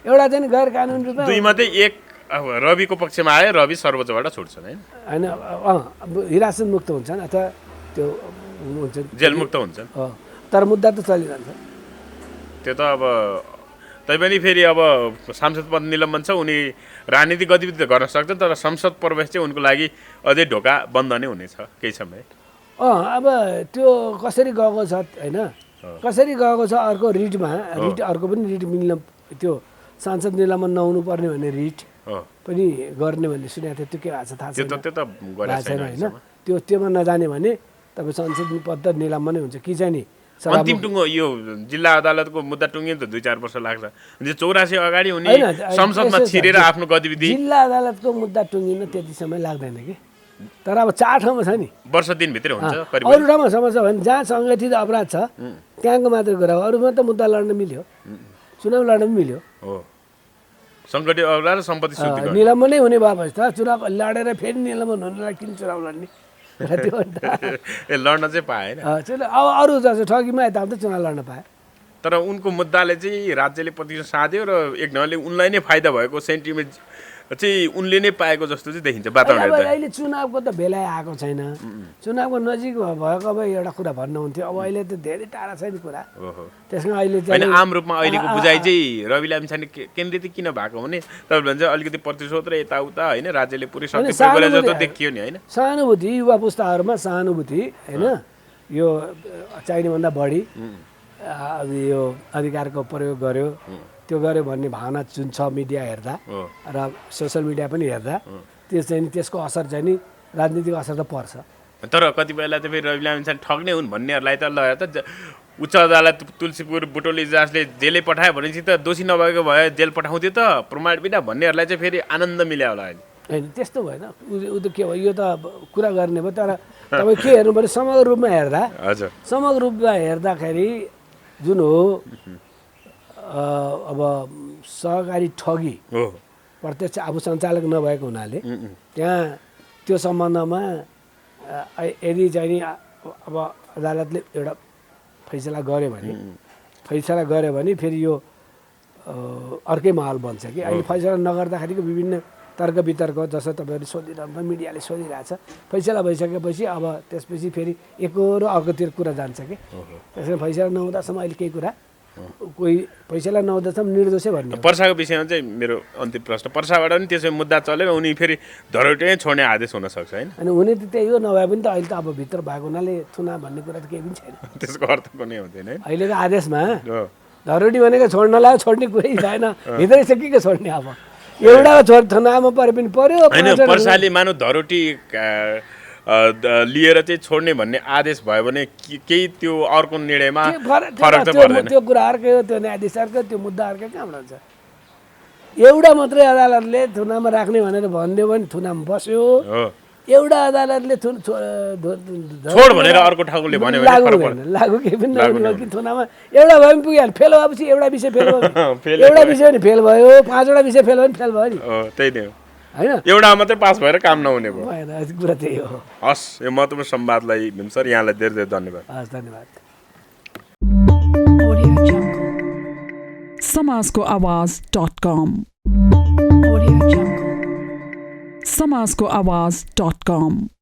एउटा चाहिँ गैर कानुनी रूपमा दुईमध्ये एक रविको पक्षमा आयो, रवि सर्वोच्चबाट छुट्छन् होइन, हिरासत मुक्त हुन्छन् अथवा त्यो हुन्छ जेलमुक्त हुन्छन्, तर मुद्दा त चलिरहन्छ। त्यो त अब तैपनि फेरि अब सांसद पद निलम्बन छ, उनी राजनीतिक गतिविधि गर्न सक्छन्, तर संसद प्रवेश चाहिँ उनको लागि अझै ढोका बन्द नै हुनेछ केही समय। अब त्यो कसरी गएको छ होइन, कसरी गएको छ अर्को रिटमा, रिट अर्को पनि रिट मिल्न, त्यो सांसद निलम्बन नहुनु पर्ने भन्ने रिट पनि गर्ने भन्ने सुनेको थियो। त्यो के भएको छ थाहा छैन होइन। त्योमा नजाने भने तपाईँ संसद पद त निलम्बनै हुन्छ कि चाहिँ नि। अन्तिम टुङ्गो यो जिल्ला अदालतको मुद्दा टुङ्गिनु त 2-4 वर्ष लाग्छ। 84 अगाडि उनी संसदमा छिरेर आफ्नो गतिविधि, जिल्ला अदालतको मुद्दा टुङ्गिन त्यति समय लाग्दैन कि। तर अब 4 ठाउँमा छ नि, वर्ष दिनभित्रै हुन्छ। अरू ठाउँमा समस्या भयो भने जहाँ सङ्गठित अपराध छ त्यहाँको मात्रै कुरा हो, अरूमा त मुद्दा लड्न मिल्यो, चुनाव लड्न पनि मिल्यो। सङ्गठित अपराध र सम्पत्ति शुद्धि निलम्बनै हुने भएपछि त चुनाव लडेर फेरि निलम्बन हुनलाई किन चुनाव लड्ने? लड्न चाहिँ पाएन। अब अरू जस्तो ठगीमा यता त चुनाव लड्न पाए। तर उनको मुद्दाले चाहिँ राज्यले प्रतिशत साध्यो र एक ढङ्गले उनलाई नै फाइदा भएको सेन्टिमेन्ट चाहिँ उनले नै पाएको जस्तो चाहिँ देखिन्छ वातावरण। अहिले चुनावको त बेला आएको छैन, चुनावको नजिक भएको भए एउटा कुरा भन्नु हुन्थ्यो। अब अहिले त धेरै टाढा छ नि कुरा, त्यसमा अहिले चाहिँ आम रूपमा अहिलेको बुझाइ चाहिँ रवि लामिछाने केन्द्रित किन भएको भने तपाईँले भन्छ अलिकति प्रतिशोध र यताउता होइन, राज्यले पुरै शक्ति प्रयोग गरे जस्तो देखियो नि होइन। सहानुभूति, युवा पुस्ताहरूमा सहानुभूति होइन, यो चाहिने भन्दा बढी यो अधिकारको प्रयोग गर्यो, त्यो गर्यो भन्ने भावना जुन छ मिडिया हेर्दा र सोसियल मिडिया पनि हेर्दा, त्यो चाहिँ त्यसको असर चाहिँ नि राजनीतिक असर त पर्छ। तर कति बेला त फेरि रवि लामिछाने ठग्ने हुन् भन्नेहरूलाई त ल त उच्च अदालत तुलसीपुर बुटोल इजलासले जेलै पठायो भनेपछि त दोषी नभएको भए जेल पठाउँथ्यो त प्रमाण बिना भन्नेहरूलाई चाहिँ फेरि आनन्द मिल्यो होला होइन। त्यस्तो भएन, उ त के भयो, यो त कुरा गर्ने भयो। तर तपाईँ के हेर्नु पर्यो समग्र रूपमा हेर्दा, हजुर समग्र रूपमा हेर्दाखेरि जुन हो अब सहकारी ठगी प्रत्यक्ष आफू सञ्चालक नभएको हुनाले त्यहाँ त्यो सम्बन्धमा यदि चाहिँ नि अब अदालतले एउटा फैसला गर्यो भने फेरि यो अर्कै माहौल बन्छ कि। अहिले फैसला नगर्दाखेरिको विभिन्न तर्क वितर्क जस्तो तपाईँहरू सोधिरहनु मिडियाले सोधिरहेछ फैसला भइसकेपछि अब त्यसपछि फेरि एकरो अर्कोतिर कुरा जान्छ कि त्यसमा फैसला नहुँदासम्म अहिले केही कुरा कोही फैसला नहुँदासम्म निर्दोषै भन्ने हो। पर्साको विषयमा चाहिँ मेरो अन्तिम प्रश्न पर्साबाट पनि त्यसै मुद्दा चलेर उनी फेरि धरोहरै छोड्ने आदेश हुनसक्छ होइन अनि हुने त त्यही हो नभए पनि त अहिले त अब भित्र भएको हुनाले थुना भन्ने कुरा त केही पनि छैन त्यसको अर्थ कुनै हुँदैन है अहिलेको आदेशमा हो धरोडी भनेको छोड्नलाई छोड्ने कुरै छैन भित्रै छ के छोड्ने अब एउटा थुनामा परे पनि पर्यो होइन पर्साले मानव धरोटी लिएर चाहिँ छोड्ने भन्ने आदेश भयो भने केही त्यो अर्को निर्णयमा फरक त पर्दैन त्यो कुरा अर्कै हो त्यो न्यायाधीश अर्कै त्यो मुद्दा अर्कै कहाँबाट हुन्छ एउटा मात्रै अदालतले थुनामा राख्ने भनेर भनिदियो भने थुनामा बस्यो हो एउटा अदालतले छोड भनेर अर्को ठाउँले भन्यो भने लागु फरक भएन लागु केही पनि नहुने कि थुनामा एउटा भए पनि पुगिहाल्यो फेल भएपछि एउटा विषय फेल भयो एउटा विषय पनि फेल भयो 5वटा विषय फेल भयो नि फेल भयो नि हो त्यही नै हो होइन एउटा मात्रै पास भएर काम नहुने भयो भएन कुरा त्यही हो हस् यो महत्त्वपूर्ण संवादलाई भीम सर यहाँलाई धेरै धेरै धन्यवाद हस् धन्यवाद समाजको आवाज.com समाजको आवाज.com